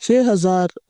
6000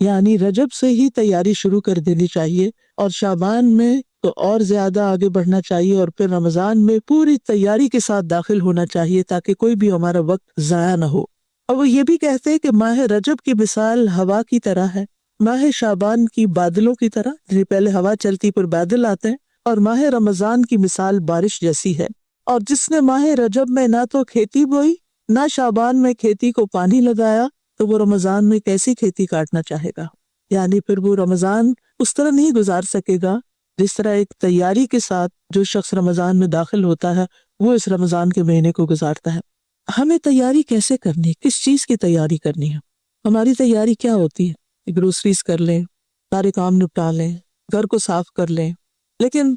یعنی رجب سے ہی تیاری شروع کر دینی چاہیے، اور شعبان میں تو اور زیادہ آگے بڑھنا چاہیے، اور پھر رمضان میں پوری تیاری کے ساتھ داخل ہونا چاہیے تاکہ کوئی بھی ہمارا وقت ضائع نہ ہو۔ اور وہ یہ بھی کہتے ہیں کہ ماہ رجب کی مثال ہوا کی طرح ہے، ماہ شعبان کی بادلوں کی طرح، جنہیں پہلے ہوا چلتی پر بادل آتے ہیں، اور ماہ رمضان کی مثال بارش جیسی ہے۔ اور جس نے ماہ رجب میں نہ تو کھیتی بوئی، نہ شعبان میں کھیتی کو پانی لگایا، تو وہ رمضان میں کیسی کھیتی کاٹنا چاہے گا؟ یعنی پھر وہ رمضان اس طرح نہیں گزار سکے گا جس طرح ایک تیاری کے ساتھ جو شخص رمضان میں داخل ہوتا ہے وہ اس رمضان کے مہینے کو گزارتا ہے۔ ہمیں تیاری کیسے کرنی ہے؟ کس چیز کی تیاری کرنی ہے؟ ہماری تیاری کیا ہوتی ہے؟ گروسریز کر لیں، سارے کام نپٹا لیں، گھر کو صاف کر لیں، لیکن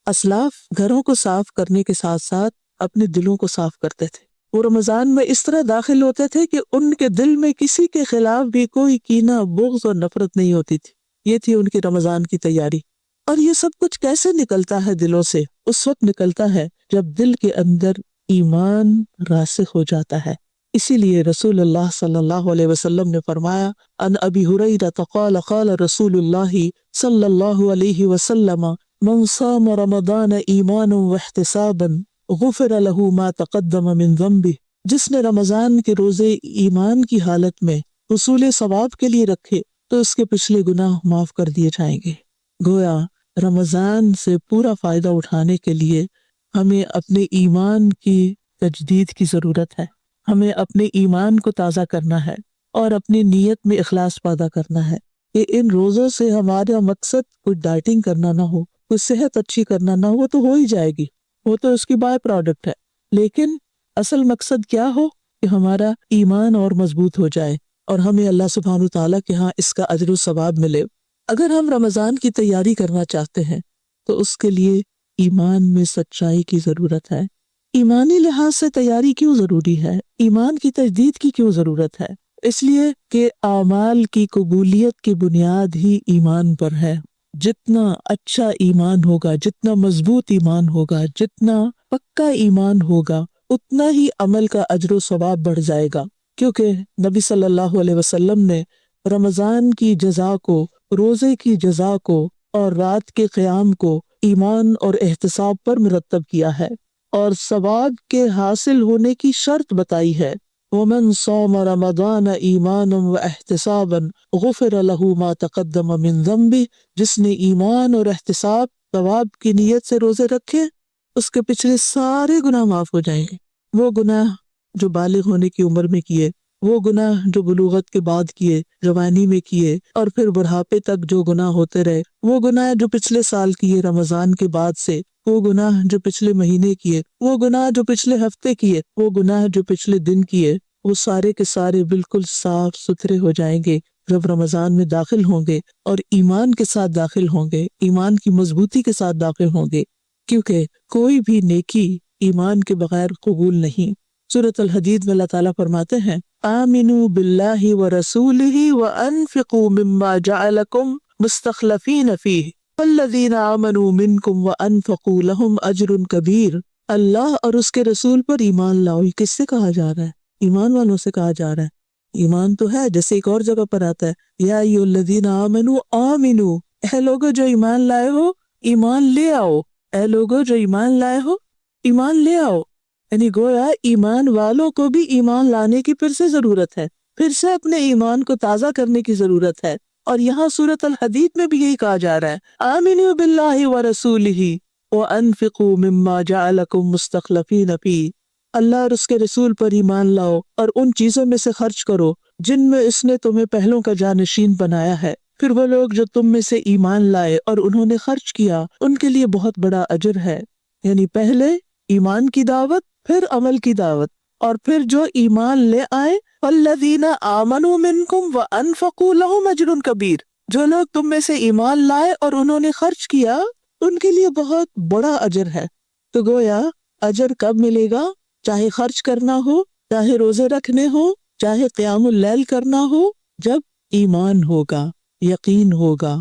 اسلاف گھروں کو صاف کرنے کے ساتھ ساتھ اپنے دلوں کو صاف کرتے تھے۔ وہ رمضان میں اس طرح داخل ہوتے تھے کہ ان کے دل میں کسی کے خلاف بھی کوئی کینہ، بغض اور نفرت نہیں ہوتی تھی۔ یہ تھی ان کی رمضان کی تیاری۔ اور یہ سب کچھ کیسے نکلتا ہے دلوں سے؟ اس وقت نکلتا ہے جب دل کے اندر ایمان راسخ ہو جاتا ہے۔ اسی لیے رسول اللہ صلی اللہ علیہ وسلم نے فرمایا، ان ابی ہریرہ قال قال رسول اللہ صلی اللہ علیہ وسلم من صام رمضان ایمانا واحتسابا غفر له ما تقدم من ذنبه، جس نے رمضان کے روزے ایمان کی حالت میں حصول ثواب کے لیے رکھے تو اس کے پچھلے گناہ معاف کر دیے جائیں گے۔ گویا رمضان سے پورا فائدہ اٹھانے کے لیے ہمیں اپنے ایمان کی تجدید کی ضرورت ہے، ہمیں اپنے ایمان کو تازہ کرنا ہے اور اپنی نیت میں اخلاص پیدا کرنا ہے کہ ان روزوں سے ہمارا مقصد کوئی ڈائٹنگ کرنا نہ ہو، کوئی صحت اچھی کرنا نہ ہو، تو ہو ہی جائے گی، وہ تو اس کی بائی پروڈکٹ ہے، لیکن اصل مقصد کیا ہو کہ ہمارا ایمان اور مضبوط ہو جائے اور ہمیں اللہ سبحانہ وتعالیٰ کے ہاں اس کا اجر و ثواب ملے۔ اگر ہم رمضان کی تیاری کرنا چاہتے ہیں تو اس کے لیے ایمان میں سچائی کی ضرورت ہے۔ ایمانی لحاظ سے تیاری کیوں ضروری ہے؟ ایمان کی تجدید کی کیوں ضرورت ہے؟ اس لیے کہ اعمال کی قبولیت کی بنیاد ہی ایمان پر ہے۔ جتنا اچھا ایمان ہوگا، جتنا مضبوط ایمان ہوگا، جتنا پکا ایمان ہوگا، اتنا ہی عمل کا اجر و ثواب بڑھ جائے گا، کیونکہ نبی صلی اللہ علیہ وسلم نے رمضان کی جزا کو، روزے کی جزا کو اور رات کے قیام کو ایمان اور احتساب پر مرتب کیا ہے، اور ثواب کے حاصل ہونے کی شرط بتائی ہے۔ وَمَنْ صَامَ رَمَضَانَ إِيمَانًا وَاحْتِسَابًا غُفِرَ لَهُ مَا تَقَدَّمَ مِنْ ذَنْبِهِ، جس نے ایمان اور احتساب ثواب کی نیت سے روزے رکھے اس کے پچھلے سارے گناہ معاف ہو جائیں گے۔ وہ گناہ جو بالغ ہونے کی عمر میں کیے، وہ گناہ جو بلوغت کے بعد کیے، جوانی میں کیے، اور پھر بڑھاپے تک جو گناہ ہوتے رہے، وہ گناہ جو پچھلے سال کیے رمضان کے بعد سے، وہ گناہ جو پچھلے مہینے کیے، وہ گناہ جو پچھلے ہفتے کیے، وہ گناہ جو پچھلے دن کیے، وہ سارے کے سارے بالکل صاف ستھرے ہو جائیں گے جب رمضان میں داخل ہوں گے، اور ایمان کے ساتھ داخل ہوں گے، ایمان کی مضبوطی کے ساتھ داخل ہوں گے، کیونکہ کوئی بھی نیکی ایمان کے بغیر قبول نہیں۔ سورۃ الحدید میں اللہ تعالیٰ فرماتے ہیں، آمنوا باللہ ورسولہ وانفقوا مما جعلکم مستخلفین فیہ والذین آمنوا منکم وانفقوا لہم اجر کبیر۔ اللہ اور اس کے رسول پر ایمان لاؤ۔ یہ کس سے کہا جا رہا ہے؟ ایمان والوں سے کہا جا رہا ہے۔ ایمان تو ہے، جیسے ایک اور جگہ پر آتا ہے، یا ایھا الذین آمنوا آمنوا، اے لوگو جو ایمان لائے ہو ایمان لے آؤ، اے لوگو جو ایمان لائے ہو ایمان لے آؤ۔ یعنی گویا ایمان والوں کو بھی ایمان لانے کی پھر سے ضرورت ہے، پھر سے اپنے ایمان کو تازہ کرنے کی ضرورت ہے، اور یہاں سورۃ الحدید میں بھی یہی کہا جا رہا ہے، آمنوا باللہ ورسولہ وانفقوا مما جعلکم مستخلفین فیہ، اللہ اور اس کے رسول پر ایمان لاؤ اور ان چیزوں میں سے خرچ کرو جن میں اس نے تمہیں پہلوں کا جانشین بنایا ہے۔ پھر وہ لوگ جو تم میں سے ایمان لائے اور انہوں نے خرچ کیا، ان کے لیے بہت بڑا اجر ہے۔ یعنی پہلے ایمان کی دعوت، پھر عمل کی دعوت، اور پھر جو ایمان لے آئے، والذین آمنوا منکم وانفقوا لہم اجر کبیر، جو لوگ تم میں سے ایمان لائے اور انہوں نے خرچ کیا، ان کے لیے بہت بڑا اجر ہے۔ تو گویا اجر کب ملے گا؟ چاہے خرچ کرنا ہو، چاہے روزے رکھنے ہو، چاہے قیام اللیل کرنا ہو، جب ایمان ہوگا، یقین ہوگا۔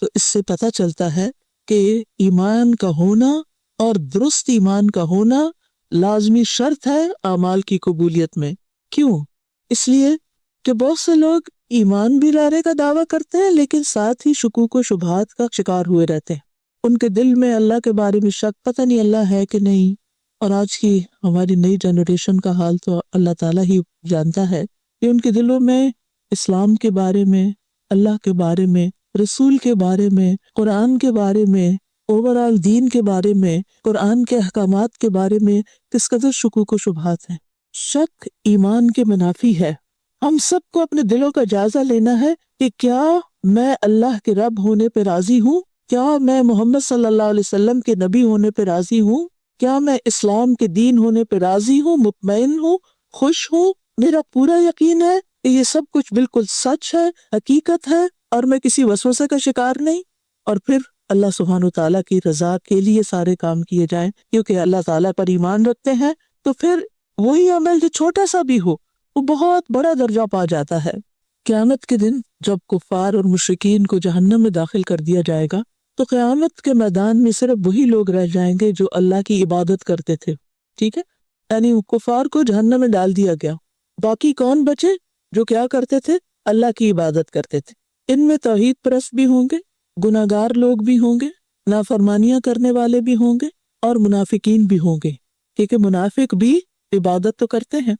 تو اس سے پتہ چلتا ہے کہ ایمان کا ہونا اور درست ایمان کا ہونا لازمی شرط ہے اعمال کی قبولیت میں۔ کیوں؟ اس لیے کہ بہت سے لوگ ایمان بھی لانے کا دعویٰ کرتے ہیں لیکن ساتھ ہی شکوک و شبہات کا شکار ہوئے رہتے ہیں۔ ان کے دل میں اللہ کے بارے میں شک، پتہ نہیں اللہ ہے کہ نہیں۔ اور آج کی ہماری نئی جنریشن کا حال تو اللہ تعالیٰ ہی جانتا ہے کہ ان کے دلوں میں اسلام کے بارے میں، اللہ کے بارے میں، رسول کے بارے میں، قرآن کے بارے میں، اوورال دین کے بارے میں، قرآن کے احکامات کے بارے میں کس قدر شکوک و شبہات ہیں۔ شک ایمان کے منافی ہے۔ ہم سب کو اپنے دلوں کا جائزہ لینا ہے کہ کیا میں اللہ کے رب ہونے پہ راضی ہوں؟ کیا میں محمد صلی اللہ علیہ وسلم کے نبی ہونے پہ راضی ہوں؟ کیا میں اسلام کے دین ہونے پہ راضی ہوں، مطمئن ہوں، خوش ہوں؟ میرا پورا یقین ہے کہ یہ سب کچھ بالکل سچ ہے، حقیقت ہے، اور میں کسی وسوسے کا شکار نہیں۔ اور پھر اللہ سبحانہ و تعالیٰ کی رضا کے لیے سارے کام کیے جائیں، کیونکہ اللہ تعالیٰ پر ایمان رکھتے ہیں تو پھر وہی عمل جو چھوٹا سا بھی ہو وہ بہت بڑا درجہ پا جاتا ہے۔ قیامت کے دن جب کفار اور مشرکین کو جہنم میں داخل کر دیا جائے گا تو قیامت کے میدان میں صرف وہی لوگ رہ جائیں گے جو اللہ کی عبادت کرتے تھے، ٹھیک ہے؟ یعنی کفار کو جہنم میں ڈال دیا گیا، باقی کون بچے؟ جو کیا کرتے تھے؟ اللہ کی عبادت کرتے تھے۔ ان میں توحید پرست بھی ہوں گے، گناہگار لوگ بھی ہوں گے، نافرمانیاں کرنے والے بھی ہوں گے، اور منافقین بھی ہوں گے، کیونکہ منافق بھی عبادت تو کرتے ہیں۔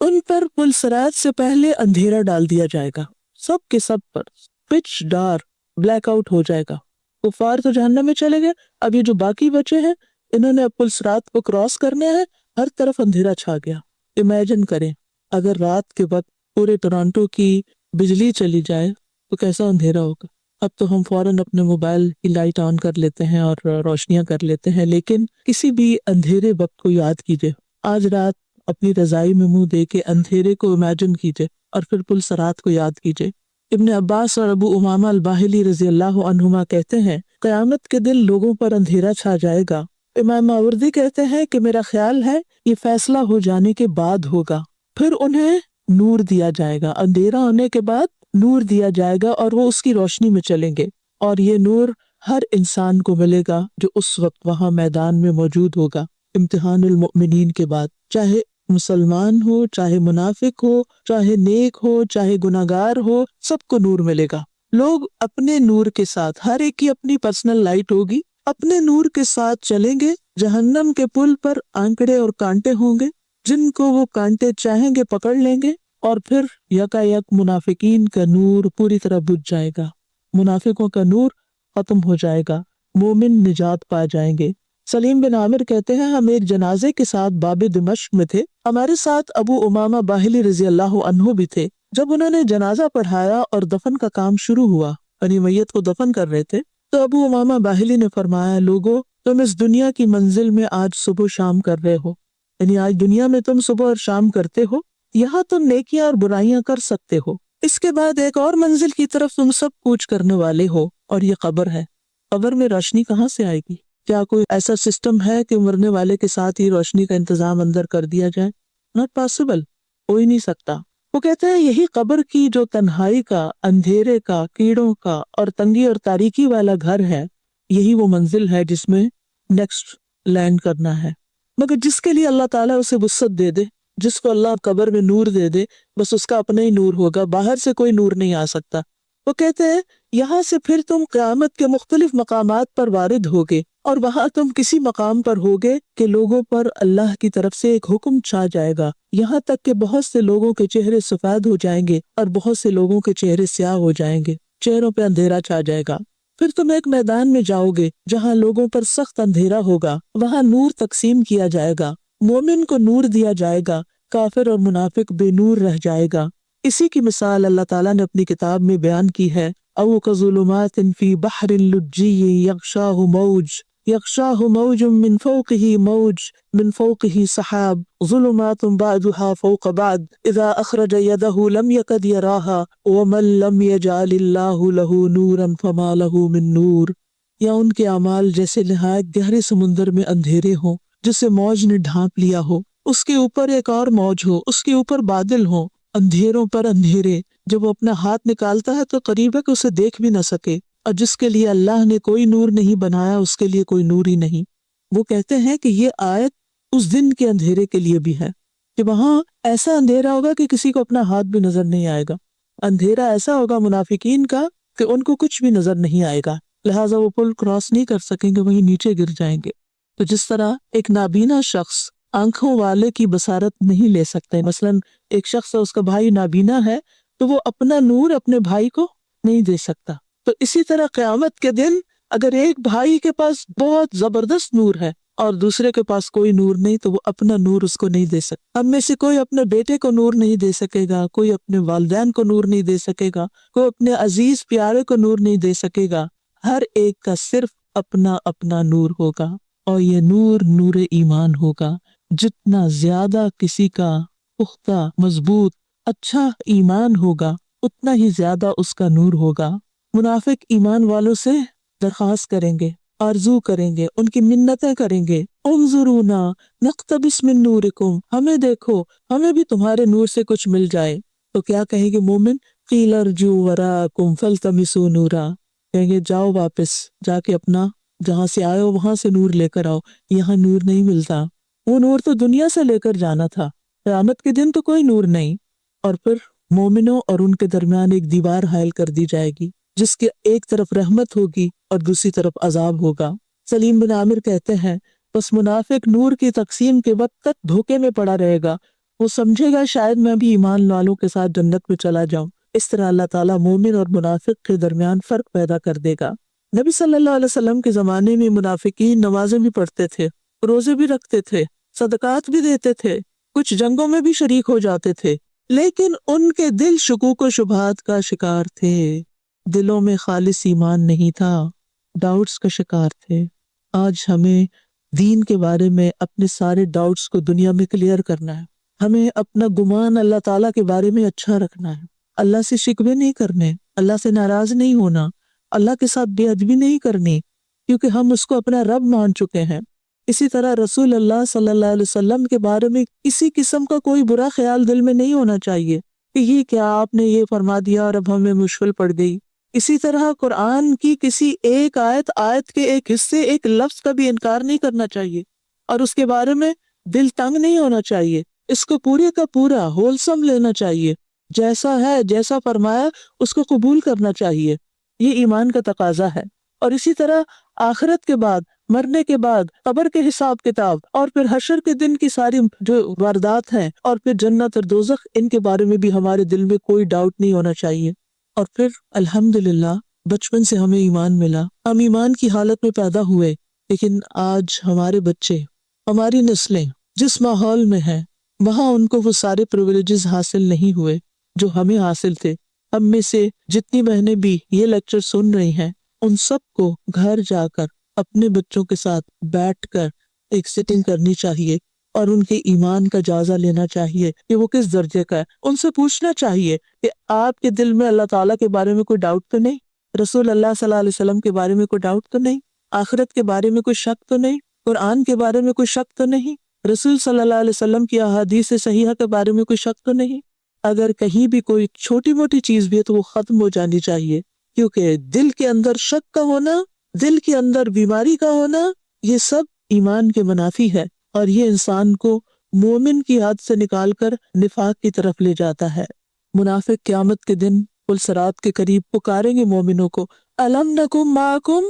ان پر پلسرات سے پہلے اندھیرا ڈال دیا جائے گا، سب کے سب پر پچ ڈار، بلیک آؤٹ ہو جائے گا۔ کفار تو جہنم میں چلے گئے، اب یہ جو باقی بچے ہیں انہوں نے اب پلسرات کو کراس کرنے ہیں، ہر طرف اندھیرا چھا گیا۔ امیجن کریں اگر رات کے وقت پورے ٹورانٹو کی بجلی چلی جائے تو کیسا اندھیرا ہوگا۔ اب تو ہم فوراً اپنے موبائل کی لائٹ آن کر لیتے ہیں اور روشنیاں کر لیتے ہیں، لیکن کسی بھی اندھیرے وقت کو یاد کیجئے، آج رات اپنی رضائی میں منہ دے کے اندھیرے کو امیجن کیجئے اور پھر پلسرات کو یاد کیجئے۔ ابن عباس اور ابو امامہ الباہلی رضی اللہ عنہما کہتے ہیں قیامت کے دن لوگوں پر اندھیرا چھا جائے گا۔ امام ماوردی کہتے ہیں کہ میرا خیال ہے یہ فیصلہ ہو جانے کے بعد ہوگا، پھر انہیں نور دیا جائے گا، اندھیرا ہونے کے بعد نور دیا جائے گا اور وہ اس کی روشنی میں چلیں گے، اور یہ نور ہر انسان کو ملے گا جو اس وقت وہاں میدان میں موجود ہوگا امتحان المؤمنین کے بعد، چاہے مسلمان ہو، چاہے منافق ہو، چاہے نیک ہو، چاہے گناہگار ہو، سب کو نور ملے گا۔ لوگ اپنے نور کے ساتھ، ہر ایک کی اپنی پرسنل لائٹ ہوگی، اپنے نور کے ساتھ چلیں گے۔ جہنم کے پل پر آنکڑے اور کانٹے ہوں گے، جن کو وہ کانٹے چاہیں گے پکڑ لیں گے، اور پھر یکا یک منافقین کا نور پوری طرح بجھ جائے گا، منافقوں کا نور ختم ہو جائے گا، مومن نجات پا جائیں گے۔ سلیم بن عامر کہتے ہیں ہم ایک جنازے کے ساتھ باب دمشق میں تھے، ہمارے ساتھ ابو امامہ باہلی رضی اللہ عنہ بھی تھے۔ جب انہوں نے جنازہ پڑھایا اور دفن کا کام شروع ہوا، یعنی میت کو دفن کر رہے تھے، تو ابو امامہ باہلی نے فرمایا لوگو تم اس دنیا کی منزل میں آج صبح شام کر رہے ہو، یعنی آج دنیا میں تم صبح اور شام کرتے ہو، یہاں تم نیکیاں اور برائیاں کر سکتے ہو، اس کے بعد ایک اور منزل کی طرف تم سب کوچ کرنے والے ہو، اور یہ قبر ہے۔ قبر میں روشنی کہاں سے آئے گی؟ کیا کوئی ایسا سسٹم ہے کہ مرنے والے کے ساتھ ہی روشنی کا انتظام اندر کر دیا جائے؟ ناٹ پاسبل، ہو ہی نہیں سکتا۔ وہ کہتے ہیں یہی قبر کی جو تنہائی کا، اندھیرے کا، کیڑوں کا اور تنگی اور تاریکی والا گھر ہے، یہی وہ منزل ہے جس میں نیکسٹ لینڈ کرنا ہے۔ مگر جس کے لیے اللہ تعالیٰ اسے وسعت دے دے، جس کو اللہ قبر میں نور دے دے، بس اس کا اپنا ہی نور ہوگا، باہر سے کوئی نور نہیں آ سکتا۔ وہ کہتے ہیں یہاں سے پھر تم قیامت کے مختلف مقامات پر وارد ہوگے، اور وہاں تم کسی مقام پر ہوگے کہ لوگوں پر اللہ کی طرف سے ایک حکم چھا جائے گا، یہاں تک کہ بہت سے لوگوں کے چہرے سفید ہو جائیں گے اور بہت سے لوگوں کے چہرے سیاہ ہو جائیں گے، چہروں پہ اندھیرا چھا جائے گا۔ پھر تم ایک میدان میں جاؤ گے جہاں لوگوں پر سخت اندھیرا ہوگا، وہاں نور تقسیم کیا جائے گا، مومن کو نور دیا جائے گا، کافر اور منافق بے نور رہ جائے گا۔ اسی کی مثال اللہ تعالیٰ نے اپنی کتاب میں بیان کی ہے، او کظلمات فی بحر لجی یغشاہ موج من فوقہ موج من فوقہ سحاب ظلمات بعضها فوق بعض اذا اخرج یدہ لم یکد یراہا ومن لم یجعل اللہ لہ نورا فما لہ من نور۔ یا ان کے اعمال جیسے نہایت گہرے سمندر میں اندھیرے ہوں جسے موج نے ڈھانپ لیا ہو، اس کے اوپر ایک اور موج ہو، اس کے اوپر بادل ہوں، اندھیروں پر اندھیرے، جب وہ اپنا ہاتھ نکالتا ہے تو قریب ہے کہ اسے دیکھ بھی نہ سکے، اور جس کے لیے اللہ نے کوئی نور نہیں بنایا اس کے لیے کوئی نور ہی نہیں۔ وہ کہتے ہیں کہ یہ آیت اس دن کے اندھیرے کے لیے بھی ہے کہ وہاں ایسا اندھیرا ہوگا کہ کسی کو اپنا ہاتھ بھی نظر نہیں آئے گا، اندھیرا ایسا ہوگا منافقین کا کہ ان کو کچھ بھی نظر نہیں آئے گا، لہٰذا وہ پل کراس نہیں کر سکیں گے، وہیں نیچے گر جائیں گے۔ تو جس طرح ایک نابینا شخص آنکھوں والے کی بصارت نہیں لے سکتے، مثلاً ایک شخص ہے، اس کا بھائی نابینا ہے تو وہ اپنا نور اپنے بھائی کو نہیں دے سکتا، تو اسی طرح قیامت کے دن اگر ایک بھائی کے پاس بہت زبردست نور ہے اور دوسرے کے پاس کوئی نور نہیں تو وہ اپنا نور اس کو نہیں دے سکتا۔ ہم میں سے کوئی اپنے بیٹے کو نور نہیں دے سکے گا، کوئی اپنے والدین کو نور نہیں دے سکے گا، کوئی اپنے عزیز پیارے کو نور نہیں دے سکے گا، ہر ایک کا صرف اپنا اپنا نور ہوگا، اور یہ نور نور ایمان ہوگا۔ جتنا زیادہ کسی کا پختہ، مضبوط، اچھا ایمان ہوگا اتنا ہی زیادہ اس کا نور ہوگا۔ منافق ایمان والوں سے درخواست کریں گے، آرزو کریں گے، ان کی منتیں کریں گے، انظرونا نقتبس من نورکم، ہمیں دیکھو، ہمیں بھی تمہارے نور سے کچھ مل جائے۔ تو کیا کہیں گے مومن؟ قیل ارجو وراکم فالتمسوا نورا، کہیں گے جاؤ واپس جا کے اپنا جہاں سے آئے ہو وہاں سے نور لے کر آؤ، یہاں نور نہیں ملتا، وہ نور تو دنیا سے لے کر جانا تھا، قیامت کے دن تو کوئی نور نہیں۔ اور پھر مومنوں اور ان کے درمیان ایک دیوار حائل کر دی جائے گی جس کے ایک طرف رحمت ہوگی اور دوسری طرف عذاب ہوگا۔ سلیم بن عامر کہتے ہیں بس منافق نور کی تقسیم کے وقت تک دھوکے میں پڑا رہے گا، وہ سمجھے گا شاید میں بھی ایمان والوں کے ساتھ جنت میں چلا جاؤں۔ اس طرح اللہ تعالیٰ مومن اور منافق کے درمیان فرق پیدا کر دے گا۔ نبی صلی اللہ علیہ وسلم کے زمانے میں منافقین نمازیں بھی پڑھتے تھے، روزے بھی رکھتے تھے، صدقات بھی دیتے تھے، کچھ جنگوں میں بھی شریک ہو جاتے تھے، لیکن ان کے دل شکوک و شبہات کا شکار تھے، دلوں میں خالص ایمان نہیں تھا، ڈاؤٹس کا شکار تھے۔ آج ہمیں دین کے بارے میں اپنے سارے ڈاؤٹس کو دنیا میں کلیئر کرنا ہے، ہمیں اپنا گمان اللہ تعالیٰ کے بارے میں اچھا رکھنا ہے، اللہ سے شکوے نہیں کرنے، اللہ سے ناراض نہیں ہونا، اللہ کے ساتھ بے ادبی نہیں کرنی، کیونکہ ہم اس کو اپنا رب مان چکے ہیں۔ اسی طرح رسول اللہ صلی اللہ علیہ وسلم کے بارے میں کسی قسم کا کوئی برا خیال دل میں نہیں ہونا چاہیے کہ یہ کیا آپ نے یہ فرما دیا اور اب ہمیں مشکل پڑ گئی۔ اسی طرح قرآن کی کسی ایک آیت کے ایک حصے، ایک لفظ کا بھی انکار نہیں کرنا چاہیے اور اس کے بارے میں دل تنگ نہیں ہونا چاہیے، اس کو پورے کا پورا ہولسم لینا چاہیے، جیسا ہے جیسا فرمایا اس کو قبول کرنا چاہیے، یہ ایمان کا تقاضا ہے۔ اور اسی طرح آخرت کے بعد، مرنے کے بعد، قبر کے حساب کتاب اور پھر حشر کے دن کی ساری جو واردات ہیں اور پھر جنت اور دوزخ، ان کے بارے میں بھی ہمارے دل میں کوئی ڈاؤٹ نہیں ہونا چاہیے۔ اور پھر الحمدللہ بچپن سے ہمیں ایمان ملا، ہم ایمان کی حالت میں پیدا ہوئے، لیکن آج ہمارے بچے، ہماری نسلیں جس ماحول میں ہیں وہاں ان کو وہ سارے پریویلیجز حاصل نہیں ہوئے جو ہمیں حاصل تھے۔ ہم میں سے جتنی بہنیں بھی یہ لیکچر سن رہی ہیں ان سب کو گھر جا کر اپنے بچوں کے ساتھ بیٹھ کر ایک سٹنگ کرنی چاہیے اور ان کے ایمان کا جائزہ لینا چاہیے کہ وہ کس درجے کا ہے۔ ان سے پوچھنا چاہیے کہ آپ کے دل میں اللہ تعالیٰ کے بارے میں کوئی ڈاؤٹ تو نہیں، رسول اللہ صلی اللہ علیہ وسلم کے بارے میں کوئی ڈاؤٹ تو نہیں، آخرت کے بارے میں کوئی شک تو نہیں، قرآن کے بارے میں کوئی شک تو نہیں، رسول صلی اللہ علیہ وسلم کی احادیث صحیحہ کے بارے میں کوئی شک تو نہیں۔ اگر کہیں بھی کوئی چھوٹی موٹی چیز بھی ہے تو وہ ختم ہو جانی چاہیے، کیونکہ دل کے اندر شک کا ہونا، دل کے اندر بیماری کا ہونا، یہ سب ایمان کے منافی ہے اور یہ انسان کو مومن کی حد سے نکال کر نفاق کی طرف لے جاتا ہے۔ منافق قیامت کے دن پل صراط کے قریب پکاریں گے مومنوں کو، الم نکم معکم،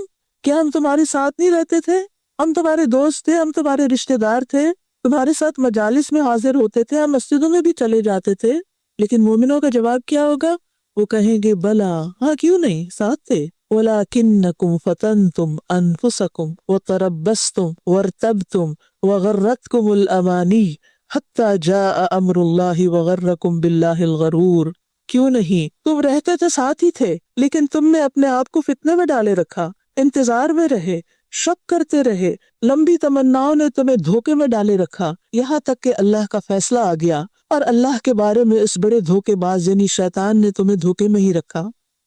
کیا ہم تمہارے ساتھ نہیں رہتے تھے؟ ہم تمہارے دوست تھے، ہم تمہارے رشتہ دار تھے، تمہارے ساتھ مجالس میں حاضر ہوتے تھے، ہم مسجدوں میں بھی چلے جاتے تھے۔ لیکن مومنوں کا جواب کیا ہوگا؟ وہ کہیں گے بلا، ہاں کیوں نہیں، ساتھ تھے، وَلَكِنَّكُمْ فَتَنْتُمْ أَنفُسَكُمْ وَتَرَبَّصْتُمْ وَارْتَبْتُمْ وَغَرَّتْكُمُ الْأَمَانِيُّ حَتَّى جَاءَ أَمْرُ اللَّهِ وَغَرَّكُمْ بِاللَّهِ الْغَرُورُ۔ کیوں نہیں، تم رہتے تو ساتھ ہی تھے لیکن تم نے اپنے آپ کو فتنے میں ڈالے رکھا، انتظار میں رہے، شک کرتے رہے، لمبی تمناؤں نے تمہیں دھوکے میں ڈالے رکھا، یہاں تک کہ اللہ کا فیصلہ آ گیا اور اللہ کے بارے میں اس بڑے دھوکے باز یعنی شیطان نے تمہیں دھوکے میں ہی رکھا۔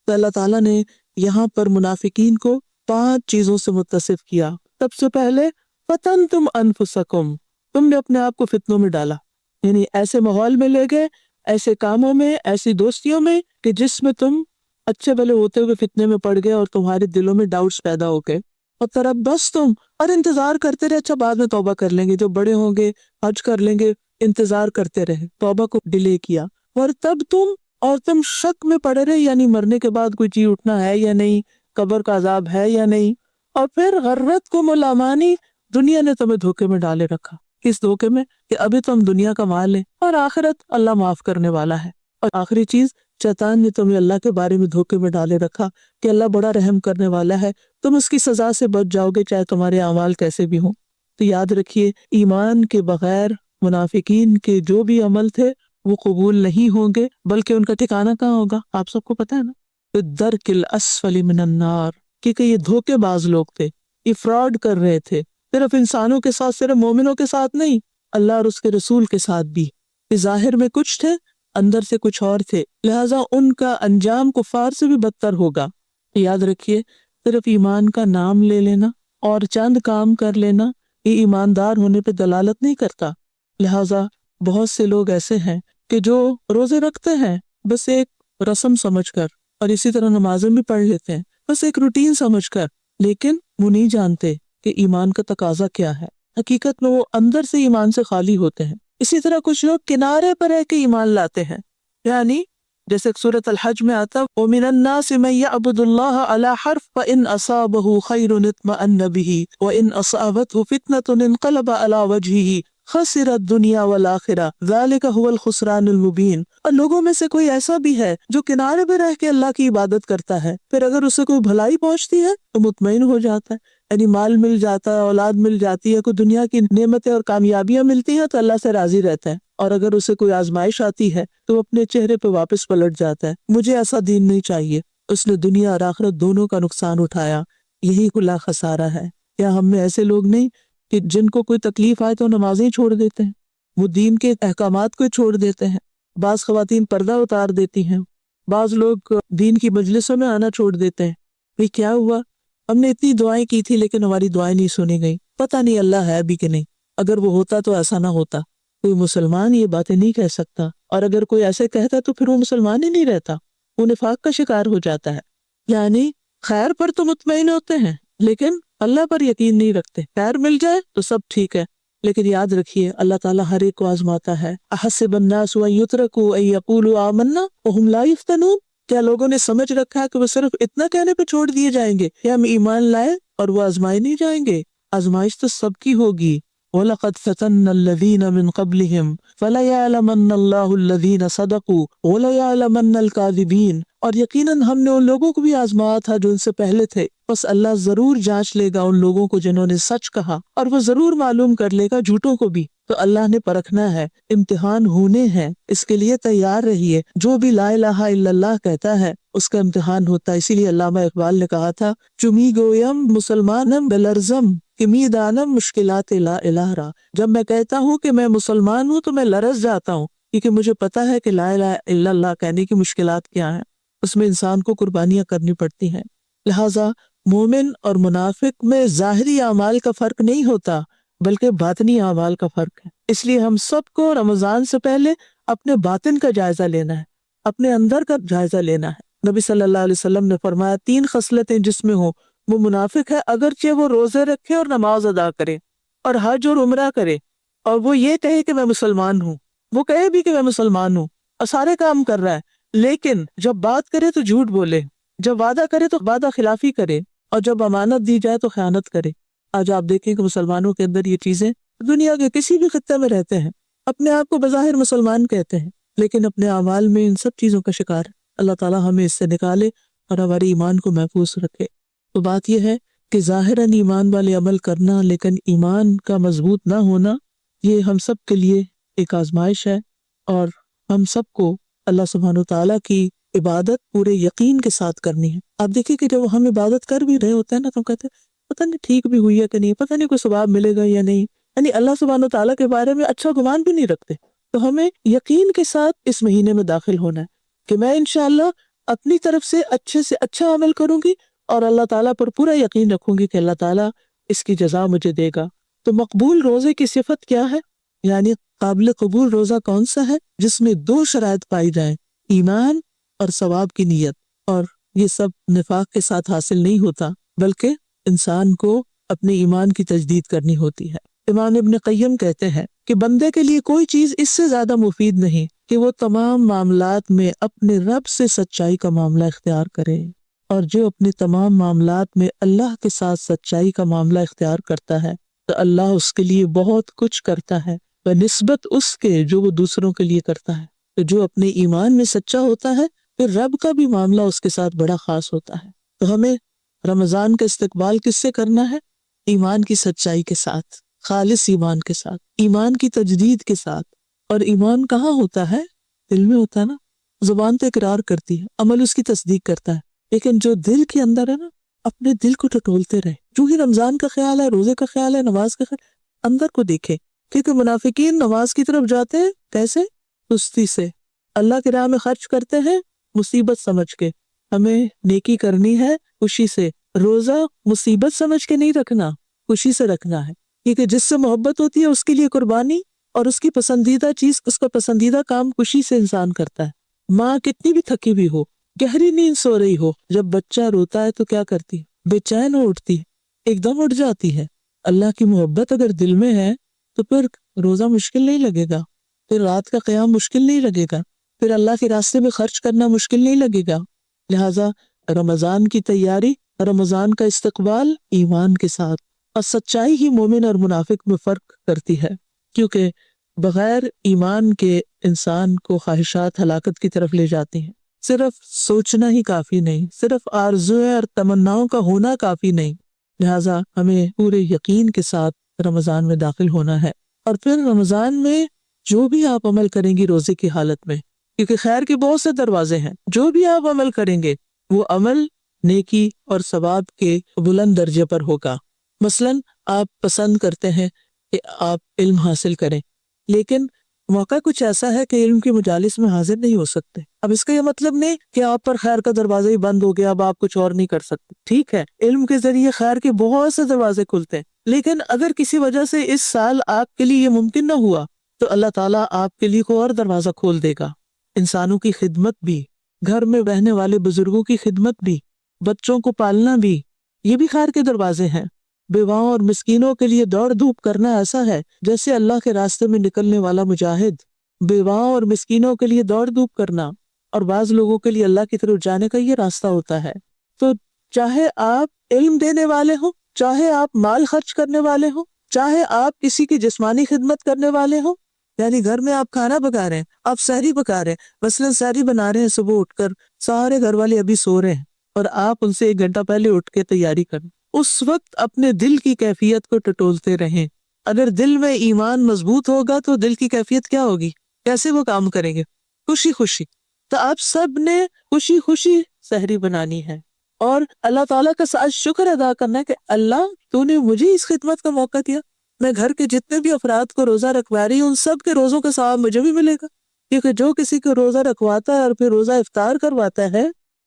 تو اللہ تعالیٰ نے یہاں پر منافقین کو 5 چیزوں سے متصف کیا۔ سب سے پہلے فتنتم انفسکم، تم نے اپنے آپ کو فتنوں میں ڈالا، یعنی ایسے ماحول میں لے گئے، ایسے کاموں میں، ایسی دوستیوں میں کہ جس میں تم اچھے بھلے ہوتے ہوئے فتنے میں پڑ گئے اور تمہارے دلوں میں ڈاؤٹس پیدا ہو گئے۔ اور تربصتم، اور انتظار کرتے رہے، اچھا بعد میں توبہ کر لیں گے، جو بڑے ہوں گے حج کر لیں گے، انتظار کرتے رہے، توبہ کو ڈیلے کیا۔ وارتبتم، اور تم شک میں پڑے رہے، یعنی مرنے کے بعد کوئی چیز اٹھنا ہے یا نہیں، قبر کا عذاب ہے یا نہیں، اور پھر غرتکم الامانی، دنیا نے تمہیں دھوکے میں ڈالے رکھا، کس دھوکے میں کہ ابھی تم دنیا کا مال ہے اور آخرت اللہ معاف کرنے والا ہے، اور آخری چیز شیطان نے تمہیں اللہ کے بارے میں دھوکے میں ڈالے رکھا کہ اللہ بڑا رحم کرنے والا ہے، تم اس کی سزا سے بچ جاؤ گے چاہے تمہارے اعمال کیسے بھی ہوں۔ تو یاد رکھیے ایمان کے بغیر منافقین کے جو بھی عمل تھے وہ قبول نہیں ہوں گے، بلکہ ان کا ٹھکانہ کہاں ہوگا، آپ سب کو پتہ ہے نا، الدرک الاسفل من النار، کیونکہ یہ دھوکے باز لوگ تھے، یہ فراڈ کر رہے تھے، صرف انسانوں کے ساتھ، صرف مومنوں کے ساتھ نہیں، اللہ اور اس کے رسول کے ساتھ بھی، کہ ظاہر میں کچھ تھے اندر سے کچھ اور تھے، لہٰذا ان کا انجام کفار سے بھی بدتر ہوگا۔ یاد رکھیے صرف ایمان کا نام لے لینا اور چند کام کر لینا یہ ایماندار ہونے پہ دلالت نہیں کرتا، لہٰذا بہت سے لوگ ایسے ہیں کہ جو روزے رکھتے ہیں بس ایک رسم سمجھ کر، اور اسی طرح نمازیں بھی پڑھ لیتے ہیں بس ایک روٹین سمجھ کر، لیکن وہ نہیں جانتے کہ ایمان کا تقاضا کیا ہے، حقیقت میں وہ اندر سے ایمان سے خالی ہوتے ہیں۔ اسی طرح کچھ لوگ کنارے پر رہ کے ایمان لاتے ہیں، یعنی جیسے سورۃ الحج میں آتا وَمِنَ النَّاسِ مَن يَعْبُدُ اللَّهَ عَلَى حَرْفٍ فَإِنْ أَصَابَهُ خَيْرٌ اطْمَأَنَّ بِهِ وَإِنْ أَصَابَتْهُ فِتْنَةٌ انقلب عَلَى وَجْهِهِ خَسِرَ الدُّنْيَا وَالْآخِرَةَ ذَلِكَ هُوَ الْخُسْرَانُ الْمُبِينُ۔ اور لوگوں میں سے کوئی ایسا بھی ہے جو کنارے پہ رہ کے اللہ کی عبادت کرتا ہے، پھر اگر اسے کوئی بھلائی پہنچتی ہے تو مطمئن ہو جاتا ہے، یعنی مال مل جاتا ہے، اولاد مل جاتی ہے، کوئی دنیا کی نعمتیں اور کامیابیاں ملتی ہیں تو اللہ سے راضی رہتا ہے، اور اگر اسے کوئی آزمائش آتی ہے تو وہ اپنے چہرے پہ واپس پلٹ جاتا ہے، مجھے ایسا دین نہیں چاہیے، اس نے دنیا اور آخرت دونوں کا نقصان اٹھایا، یہی کھلا خسارہ ہے۔ کیا ہم میں ایسے لوگ نہیں کہ جن کو کوئی تکلیف آئے تو نمازیں چھوڑ دیتے ہیں، وہ دین کے احکامات کو چھوڑ دیتے ہیں، بعض خواتین پردہ اتار دیتی ہیں، بعض لوگ دین کی مجلسوں میں آنا چھوڑ دیتے ہیں، بھئی کیا ہوا، ہم نے اتنی دعائیں کی تھی لیکن ہماری دعائیں نہیں سنی گئی، پتہ نہیں اللہ ہے بھی کہ نہیں، اگر وہ ہوتا تو ایسا نہ ہوتا۔ کوئی مسلمان یہ باتیں نہیں کہہ سکتا، اور اگر کوئی ایسے کہتا تو پھر وہ مسلمان ہی نہیں رہتا، وہ نفاق کا شکار ہو جاتا ہے۔ یعنی خیر پر تو مطمئن ہوتے ہیں لیکن اللہ پر یقین نہیں رکھتے، خیر مل جائے تو سب ٹھیک ہے، لیکن یاد رکھیے اللہ تعالیٰ ہر ایک کو آزماتا ہے۔ احسب الناس ان یترکوا ان یقولوا آمنا وهم لا یفتنون، کیا لوگوں نے سمجھ رکھا ہے کہ وہ صرف اتنا کہنے پہ چھوڑ دیے جائیں گے کہ ہم ایمان لائے اور وہ آزمائے نہیں جائیں گے؟ آزمائش تو سب کی ہوگی۔ وَلَقَدْ فَتَنَّا الَّذِينَ مِن قَبْلِهِمْ فَلَيَعْلَمَنَّ اللَّهُ الَّذِينَ صَدَقُوا وَلَيَعْلَمَنَّ الْكَاذِبِينَ، اور یقیناً ہم نے ان لوگوں کو بھی آزمایا تھا جو ان سے پہلے تھے، بس اللہ ضرور جانچ لے گا ان لوگوں کو جنہوں نے سچ کہا، اور وہ ضرور معلوم کر لے گا جھوٹوں کو بھی۔ تو اللہ نے پرکھنا ہے، امتحان ہونے ہیں، اس کے لیے تیار رہیے۔ جو بھی لا الہ الا اللہ کہتا ہے اس کا امتحان ہوتا ہے، اسی لیے علامہ اقبال نے کہا تھا چمی گویم مسلمانم بلرزم کہ می دانم مشکلات لا الہ را، جب میں کہتا ہوں کہ میں مسلمان ہوں تو میں لرز جاتا ہوں، کیونکہ مجھے پتا ہے کہ لا الہ الا اللہ کہنے کی مشکلات کیا ہیں، اس میں انسان کو قربانیاں کرنی پڑتی ہیں۔ لہٰذا مومن اور منافق میں ظاہری اعمال کا فرق نہیں ہوتا بلکہ باطنی اعمال کا فرق ہے، اس لیے ہم سب کو رمضان سے پہلے اپنے باطن کا جائزہ لینا ہے، اپنے اندر کا جائزہ لینا ہے۔ نبی صلی اللہ علیہ وسلم نے فرمایا 3 خصلتیں جس میں ہوں وہ منافق ہے، اگرچہ وہ روزے رکھے اور نماز ادا کرے اور حج اور عمرہ کرے، اور وہ یہ کہے کہ میں مسلمان ہوں، وہ کہے بھی کہ میں مسلمان ہوں اور سارے کام کر رہا ہے، لیکن جب بات کرے تو جھوٹ بولے، جب وعدہ کرے تو وعدہ خلافی کرے، اور جب امانت دی جائے تو خیانت کرے۔ آج آپ دیکھیں کہ مسلمانوں کے اندر یہ چیزیں، دنیا کے کسی بھی خطے میں رہتے ہیں، اپنے آپ کو بظاہر مسلمان کہتے ہیں لیکن اپنے اعمال میں ان سب چیزوں کا شکار ہے۔ اللہ تعالیٰ ہمیں اس سے نکالے اور ہمارے ایمان کو محفوظ رکھے۔ تو بات یہ ہے کہ ظاہراً ایمان والے عمل کرنا لیکن ایمان کا مضبوط نہ ہونا، یہ ہم سب کے لیے ایک آزمائش ہے، اور ہم سب کو اللہ سبحانہ وتعالیٰ کی عبادت پورے یقین کے ساتھ کرنی ہے۔ آپ دیکھیں کہ جب ہم عبادت کر بھی رہے ہوتے ہیں نا تو ہم کہتے ہیں پتہ نہیں ٹھیک بھی ہوئی ہے کہ نہیں، پتہ نہیں کوئی ثواب ملے گا یا نہیں، یعنی اللہ سبحانہ وتعالیٰ کے بارے میں اچھا گمان بھی نہیں رکھتے۔ تو ہمیں یقین کے ساتھ اس مہینے میں داخل ہونا ہے کہ میں انشاءاللہ اپنی طرف سے اچھے عمل کروں گی اور اللہ تعالیٰ پر پورا یقین رکھوں گی کہ اللہ تعالیٰ اس کی جزا مجھے دے گا۔ تو مقبول روزے کی صفت کیا ہے؟ یعنی قابل قبول روزہ کون سا ہے جس میں 2 شرائط پائی جائیں، ایمان اور ثواب کی نیت، اور یہ سب نفاق کے ساتھ حاصل نہیں ہوتا بلکہ انسان کو اپنے ایمان کی تجدید کرنی ہوتی ہے۔ امام ابن قیم کہتے ہیں کہ بندے کے لیے کوئی چیز اس سے زیادہ مفید نہیں کہ وہ تمام معاملات میں اپنے رب سے سچائی کا معاملہ اختیار کرے، اور جو اپنے تمام معاملات میں اللہ کے ساتھ سچائی کا معاملہ اختیار کرتا ہے تو اللہ اس کے لیے بہت کچھ کرتا ہے بنسبت اس کے جو وہ دوسروں کے لیے کرتا ہے۔ تو جو اپنے ایمان میں سچا ہوتا ہے پھر رب کا بھی معاملہ اس کے ساتھ بڑا خاص ہوتا ہے۔ تو ہمیں رمضان کا استقبال کس سے کرنا ہے؟ ایمان کی سچائی کے ساتھ، خالص ایمان کے ساتھ، ایمان کی تجدید کے ساتھ۔ اور ایمان کہاں ہوتا ہے؟ دل میں ہوتا ہے نا۔ زبان تو اقرار کرتی ہے، عمل اس کی تصدیق کرتا ہے، لیکن جو دل کے اندر ہے نا، اپنے دل کو ٹٹولتے رہے۔ جو ہی رمضان کا خیال ہے، روزے کا خیال ہے، نماز کا خیال ہے، اندر کو دیکھے، کیونکہ منافقین نماز کی طرف جاتے ہیں کیسے؟ سستی سے، اللہ کی راہ میں خرچ کرتے ہیں مصیبت سمجھ کے۔ ہمیں نیکی کرنی ہے خوشی سے، روزہ مصیبت سمجھ کے نہیں رکھنا، خوشی سے رکھنا ہے، کیونکہ جس سے محبت ہوتی ہے اس کے لیے قربانی اور اس کی پسندیدہ چیز، اس کا پسندیدہ کام خوشی سے انسان کرتا ہے۔ ماں کتنی بھی تھکی ہوئی ہو، گہری نیند سو رہی ہو، جب بچہ روتا ہے تو کیا کرتی ہے؟ بے چین ہو اٹھتی ہے، ایک دم اٹھ جاتی ہے۔ اللہ کی محبت اگر دل میں ہے تو پھر روزہ مشکل نہیں لگے گا، پھر رات کا قیام مشکل نہیں لگے گا، پھر اللہ کے راستے میں خرچ کرنا مشکل نہیں لگے گا۔ لہٰذا رمضان کی تیاری، رمضان کا استقبال ایمان کے ساتھ، اور سچائی ہی مومن اور منافق میں فرق کرتی ہے، کیونکہ بغیر ایمان کے انسان کو خواہشات ہلاکت کی طرف لے جاتی ہیں۔ صرف سوچنا ہی کافی نہیں، صرف آرزوئیں اور تمناؤں کا ہونا کافی نہیں، لہٰذا ہمیں پورے یقین کے ساتھ رمضان میں داخل ہونا ہے۔ اور پھر رمضان میں جو بھی آپ عمل کریں گی روزے کی حالت میں، کیونکہ خیر کے بہت سے دروازے ہیں، جو بھی آپ عمل کریں گے وہ عمل نیکی اور ثواب کے بلند درجے پر ہوگا۔ مثلاً آپ پسند کرتے ہیں کہ آپ علم حاصل کریں، لیکن موقع کچھ ایسا ہے کہ علم کی مجالس میں حاضر نہیں ہو سکتے۔ اب اس کا یہ مطلب نہیں کہ آپ پر خیر کا دروازہ ہی بند ہو گیا، اب آپ کچھ اور نہیں کر سکتے۔ ٹھیک ہے، علم کے ذریعے خیر کے بہت سے دروازے کھلتے ہیں، لیکن اگر کسی وجہ سے اس سال آپ کے لیے یہ ممکن نہ ہوا تو اللہ تعالیٰ آپ کے لیے کوئی اور دروازہ کھول دے گا۔ انسانوں کی خدمت بھی، گھر میں رہنے والے بزرگوں کی خدمت بھی، بچوں کو پالنا بھی، یہ بھی خیر کے دروازے ہیں۔ بیواؤں اور مسکینوں کے لیے دوڑ دھوپ کرنا ایسا ہے جیسے اللہ کے راستے میں نکلنے والا مجاہد۔ بیواؤں اور مسکینوں کے لیے دوڑ دھوپ کرنا، اور بعض لوگوں کے لیے اللہ کی طرف جانے کا یہ راستہ ہوتا ہے۔ تو چاہے آپ علم دینے والے ہوں، چاہے آپ مال خرچ کرنے والے ہوں، چاہے آپ کسی کی جسمانی خدمت کرنے والے ہوں، یعنی گھر میں آپ کھانا پکا رہے ہیں، آپ سحری پکا رہے ہیں، مثلاً سحری بنا رہے ہیں، صبح اٹھ کر سارے گھر والے ابھی سو رہے ہیں اور آپ ان سے 1 گھنٹہ پہلے اٹھ کے تیاری کریں، اس وقت اپنے دل کی کیفیت کو ٹٹولتے رہیں۔ اگر دل میں ایمان مضبوط ہوگا تو دل کی کیفیت کیا ہوگی؟ کیسے وہ کام کریں گے؟ خوشی خوشی۔ تو آپ سب نے خوشی خوشی سحری بنانی ہے اور اللہ تعالیٰ کا ساتھ شکر ادا کرنا ہے کہ اللہ تو نے مجھے اس خدمت کا موقع دیا، میں گھر کے جتنے بھی افراد کو روزہ رکھوا رہی ہوں ان سب کے روزوں کا ثواب مجھے بھی ملے گا، کیونکہ جو کسی کو روزہ رکھواتا ہے اور پھر روزہ افطار کرواتا ہے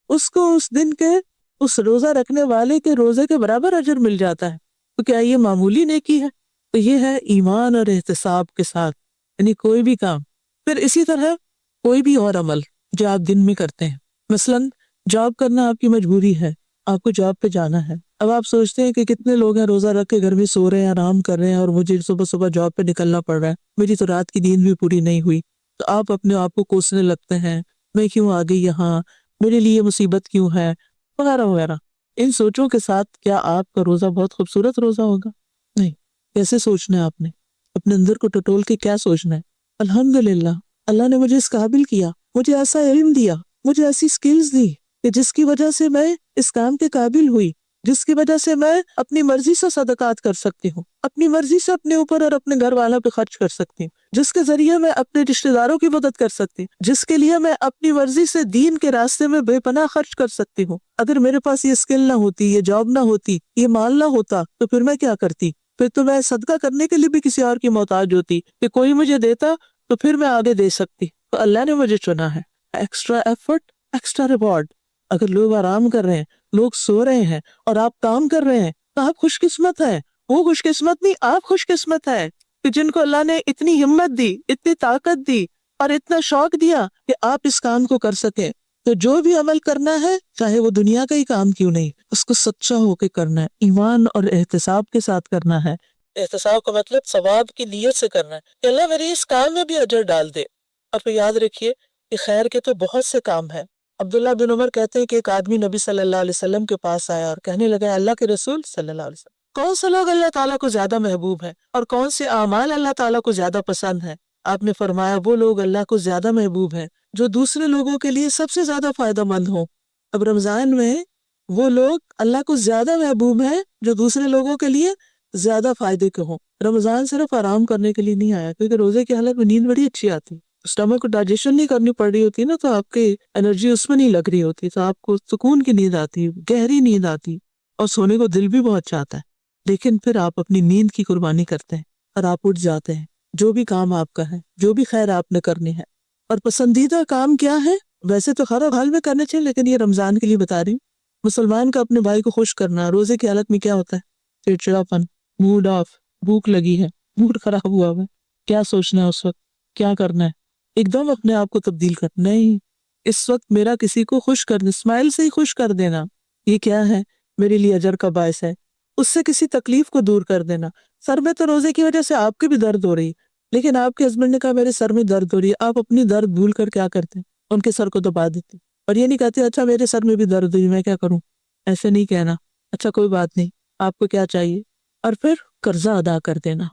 اس کو اس دن کے اس روزہ رکھنے والے کے روزے کے برابر اجر مل جاتا ہے۔ تو کیا یہ معمولی نیکی ہے؟ تو یہ ہے ایمان اور احتساب کے ساتھ، یعنی کوئی بھی کام۔ پھر اسی طرح کوئی بھی اور عمل جو آپ دن میں کرتے ہیں، مثلاً جاب کرنا آپ کی مجبوری ہے، آپ کو جاب پہ جانا ہے۔ اب آپ سوچتے ہیں کہ کتنے لوگ ہیں روزہ رکھ کے گھر میں سو رہے ہیں، آرام کر رہے ہیں، اور مجھے صبح صبح جاب پہ نکلنا پڑ رہا ہے، میری تو رات کی نیند بھی پوری نہیں ہوئی۔ تو آپ اپنے آپ کو کوسنے لگتے ہیں، میں کیوں آ گئی یہاں، میرے لیے مصیبت کیوں ہے، وغیرہ وغیرہ۔ ان سوچوں کے ساتھ کیا آپ کا روزہ بہت خوبصورت روزہ ہوگا؟ نہیں۔ کیسے سوچنا ہے آپ نے؟ اپنے اندر کو ٹٹول کے کیا سوچنا ہے؟ الحمدللہ اللہ نے مجھے اس قابل کیا، مجھے ایسا علم دیا، مجھے ایسی سکلز دی کہ جس کی وجہ سے میں اس کام کے قابل ہوئی، جس کی وجہ سے میں اپنی مرضی سے صدقات کر سکتی ہوں، اپنی مرضی سے اپنے اوپر اور اپنے گھر والوں پہ خرچ کر سکتی ہوں، جس کے ذریعے میں اپنے رشتہ داروں کی مدد کر سکتی ہوں، جس کے لیے میں اپنی مرضی سے دین کے راستے میں بے پناہ خرچ کر سکتی ہوں۔ اگر میرے پاس یہ سکل نہ ہوتی، یہ جاب نہ ہوتی، یہ مال نہ ہوتا تو پھر میں کیا کرتی؟ پھر تو میں صدقہ کرنے کے لیے بھی کسی اور کی محتاج ہوتی، کہ کوئی مجھے دیتا تو پھر میں آگے دے سکتی۔ تو اللہ نے مجھے چنا ہے، ایکسٹرا ایفرٹ ایکسٹرا ریوارڈ۔ اگر لوگ آرام کر رہے ہیں، لوگ سو رہے ہیں اور آپ کام کر رہے ہیں تو آپ خوش قسمت ہیں۔ وہ خوش قسمت نہیں، آپ خوش قسمت ہیں کہ جن کو اللہ نے اتنی ہمت دی، اتنی طاقت دی اور اتنا شوق دیا کہ آپ اس کام کو کر سکیں۔ تو جو بھی عمل کرنا ہے، چاہے وہ دنیا کا ہی کام کیوں نہیں، اس کو سچا ہو کے کرنا ہے، ایمان اور احتساب کے ساتھ کرنا ہے۔ احتساب کا مطلب ثواب کی نیت سے کرنا ہے کہ اللہ میری اس کام میں بھی اجر ڈال دے، اور پھر یاد رکھیے کہ خیر کے تو بہت سے کام ہیں۔ عبداللہ بن عمر کہتے ہیں کہ ایک آدمی نبی صلی اللہ علیہ وسلم کے پاس آیا اور کہنے لگا، اللہ کے رسول صلی اللہ علیہ وسلم، کون سے لوگ اللہ تعالیٰ کو زیادہ محبوب ہیں اور کون سے اعمال اللہ تعالیٰ کو زیادہ پسند ہیں؟ آپ نے فرمایا، وہ لوگ اللہ کو زیادہ محبوب ہیں جو دوسرے لوگوں کے لیے سب سے زیادہ فائدہ مند ہوں۔ اب رمضان میں وہ لوگ اللہ کو زیادہ محبوب ہیں جو دوسرے لوگوں کے لیے زیادہ فائدے کے ہوں۔ رمضان صرف آرام کرنے کے لیے نہیں آیا، کیونکہ روزے کی حالت میں نیند بڑی اچھی آتی، اسٹمک کو ڈائجیشن نہیں کرنی پڑ رہی ہوتی نا، تو آپ کی انرجی اس میں نہیں لگ رہی ہوتی، تو آپ کو سکون کی نیند آتی، گہری نیند آتی، اور سونے کو دل بھی بہت چاہتا ہے۔ لیکن پھر آپ اپنی نیند کی قربانی کرتے ہیں اور آپ اٹھ جاتے ہیں، جو بھی کام آپ کا ہے، جو بھی خیر آپ نے کرنی ہے۔ اور پسندیدہ کام کیا ہے؟ ویسے تو ہر حال میں کرنے چاہیے، لیکن یہ رمضان کے لیے بتا رہی ہوں۔ مسلمان کا اپنے بھائی کو خوش کرنا۔ روزے کی حالت میں کیا ہوتا ہے؟ چڑچڑاپن، موڈ آف، بھوک لگی ہے، موڈ خراب ہوا ہے، کیا سوچنا ہے اس وقت، کیا کرنا ہے؟ ایک دم اپنے آپ کو تبدیل کرنا، نہیں، اس وقت میرا کسی کو خوش کرنا، اسمائل سے ہی خوش کر دینا، یہ کیا ہے؟ میرے لیے اجر کا باعث ہے۔ اس سے کسی تکلیف کو دور کر دینا۔ سر میں تو روزے کی وجہ سے آپ کی بھی درد ہو رہی، لیکن آپ کے ہسبینڈ نے کہا میرے سر میں درد ہو رہی ہے، آپ اپنی درد بھول کر کیا کرتے ہیں؟ ان کے سر کو دبا دیتے، اور یہ نہیں کہتے اچھا میرے سر میں بھی درد ہوئی، میں کیا کروں؟ ایسے نہیں کہنا، اچھا کوئی بات نہیں، آپ کو کیا چاہیے؟ اور پھر قرضہ ادا کر دینا۔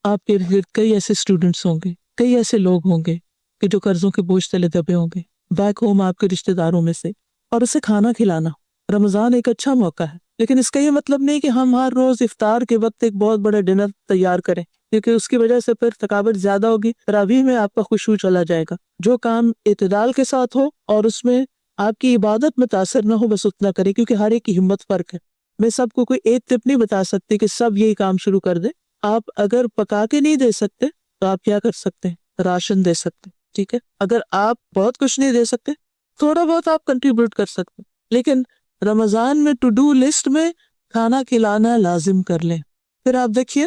آپ کے ارد کئی ایسے اسٹوڈنٹس ہوں گے، کئی ایسے لوگ ہوں گے کہ جو قرضوں کے بوجھ تلے دبے ہوں گے، بیک ہوم آپ کے رشتہ داروں میں سے، اور اسے کھانا کھلانا۔ رمضان ایک اچھا موقع ہے، لیکن اس کا یہ مطلب نہیں کہ ہم ہر روز افطار کے وقت ایک بہت بڑا ڈنر تیار کریں، کیونکہ اس کی وجہ سے پھر تھکاوٹ زیادہ ہوگی، تراویح میں آپ کا خشوع چلا جائے گا۔ جو کام اعتدال کے ساتھ ہو اور اس میں آپ کی عبادت میں تاثر نہ ہو، بس اتنا کرے، کیونکہ ہر ایک کی ہمت فرق ہے۔ میں سب کو کوئی ایک ٹپ نہیں بتا سکتی کہ سب یہی کام شروع کر دیں۔ آپ اگر پکا کے نہیں دے سکتے تو آپ کیا کر سکتے ہیں؟ راشن دے سکتے، ٹھیک ہے؟ اگر آپ بہت کچھ نہیں دے سکتے، تھوڑا بہت آپ کنٹریبیوٹ کر سکتے، لیکن رمضان میں ٹو ڈو لسٹ میں کھانا کھلانا لازم کر لیں۔ پھر آپ دیکھیے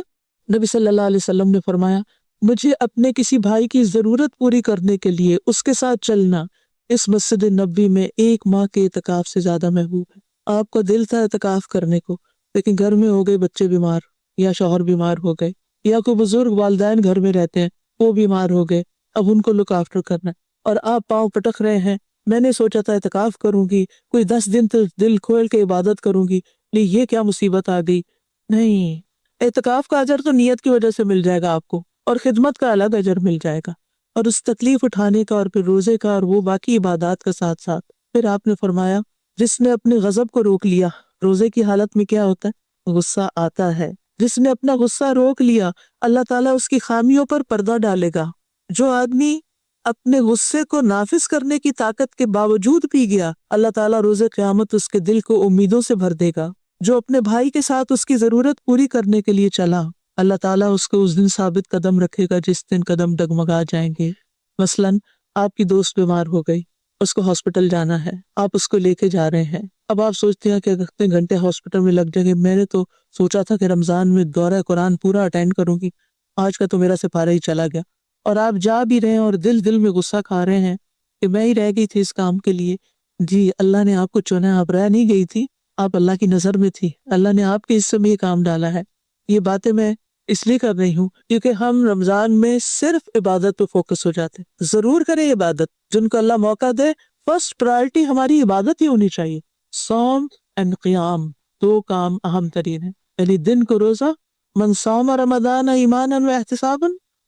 نبی صلی اللہ علیہ وسلم نے فرمایا، مجھے اپنے کسی بھائی کی ضرورت پوری کرنے کے لیے اس کے ساتھ چلنا اس مسجد نبوی میں 1 ماہ کے اعتکاف سے زیادہ محبوب ہے۔ آپ کا دل تھا اعتکاف کرنے کو، لیکن گھر میں ہو گئے بچے بیمار، یا شوہر بیمار ہو گئے، یا کوئی بزرگ والدین گھر میں رہتے ہیں وہ بیمار ہو گئے، اب ان کو لک آفٹر کرنا ہے، اور آپ پاؤں پٹک رہے ہیں، میں نے سوچا تھا اعتکاف کروں گی، کوئی 10 دن تو دل کھول کے عبادت کروں گی، یہ کیا مصیبت آ گئی؟ نہیں، اعتکاف کا اجر تو نیت کی وجہ سے مل جائے گا آپ کو، اور خدمت کا الگ اجر مل جائے گا، اور اس تکلیف اٹھانے کا، اور پھر روزے کا، اور وہ باقی عبادات کا ساتھ ساتھ۔ پھر آپ نے فرمایا، جس نے اپنے غضب کو روک لیا، روزے کی حالت میں کیا ہوتا ہے؟ غصہ آتا ہے، جس نے اپنا غصہ روک لیا اللہ تعالیٰ اس کی خامیوں پر پردہ ڈالے گا۔ جو آدمی اپنے غصے کو نافذ کرنے کی طاقت کے باوجود پی گیا، اللہ تعالیٰ روز قیامت اس کے دل کو امیدوں سے بھر دے گا۔ جو اپنے بھائی کے ساتھ اس کی ضرورت پوری کرنے کے لیے چلا، اللہ تعالیٰ اس کو اس دن ثابت قدم رکھے گا جس دن قدم ڈگمگا جائیں گے۔ مثلاً آپ کی دوست بیمار ہو گئی، اس کو ہاسپٹل جانا ہے، آپ اس کو لے کے جا رہے ہیں، اب آپ سوچتے ہیں کہ کتنے گھنٹے ہاسپٹل میں لگ جائیں گے، میں نے تو سوچا تھا کہ رمضان میں دورہ قرآن پورا اٹینڈ کروں گی، آج کا تو میرا سپارہ ہی چلا گیا۔ اور آپ جا بھی رہے ہیں اور دل میں غصہ کھا رہے ہیں کہ میں ہی رہ گئی تھی اس کام کے لیے۔ جی، اللہ نے آپ کو چنا، آپ رہ نہیں گئی تھی، آپ اللہ کی نظر میں تھی، اللہ نے آپ کے حصے میں یہ کام ڈالا ہے۔ یہ باتیں میں اس لیے کر رہی ہوں کیونکہ ہم رمضان میں صرف عبادت پہ فوکس ہو جاتے ہیں۔ ضرور کریں عبادت، جن کو اللہ موقع دے، فرسٹ پرائرٹی ہماری عبادت ہی ہونی چاہیے۔ صوم اینڈ قیام، 2 کام اہم ترین ہیں، یعنی دن کو روزہ، من صام رمضان ایمانا و احتسابا،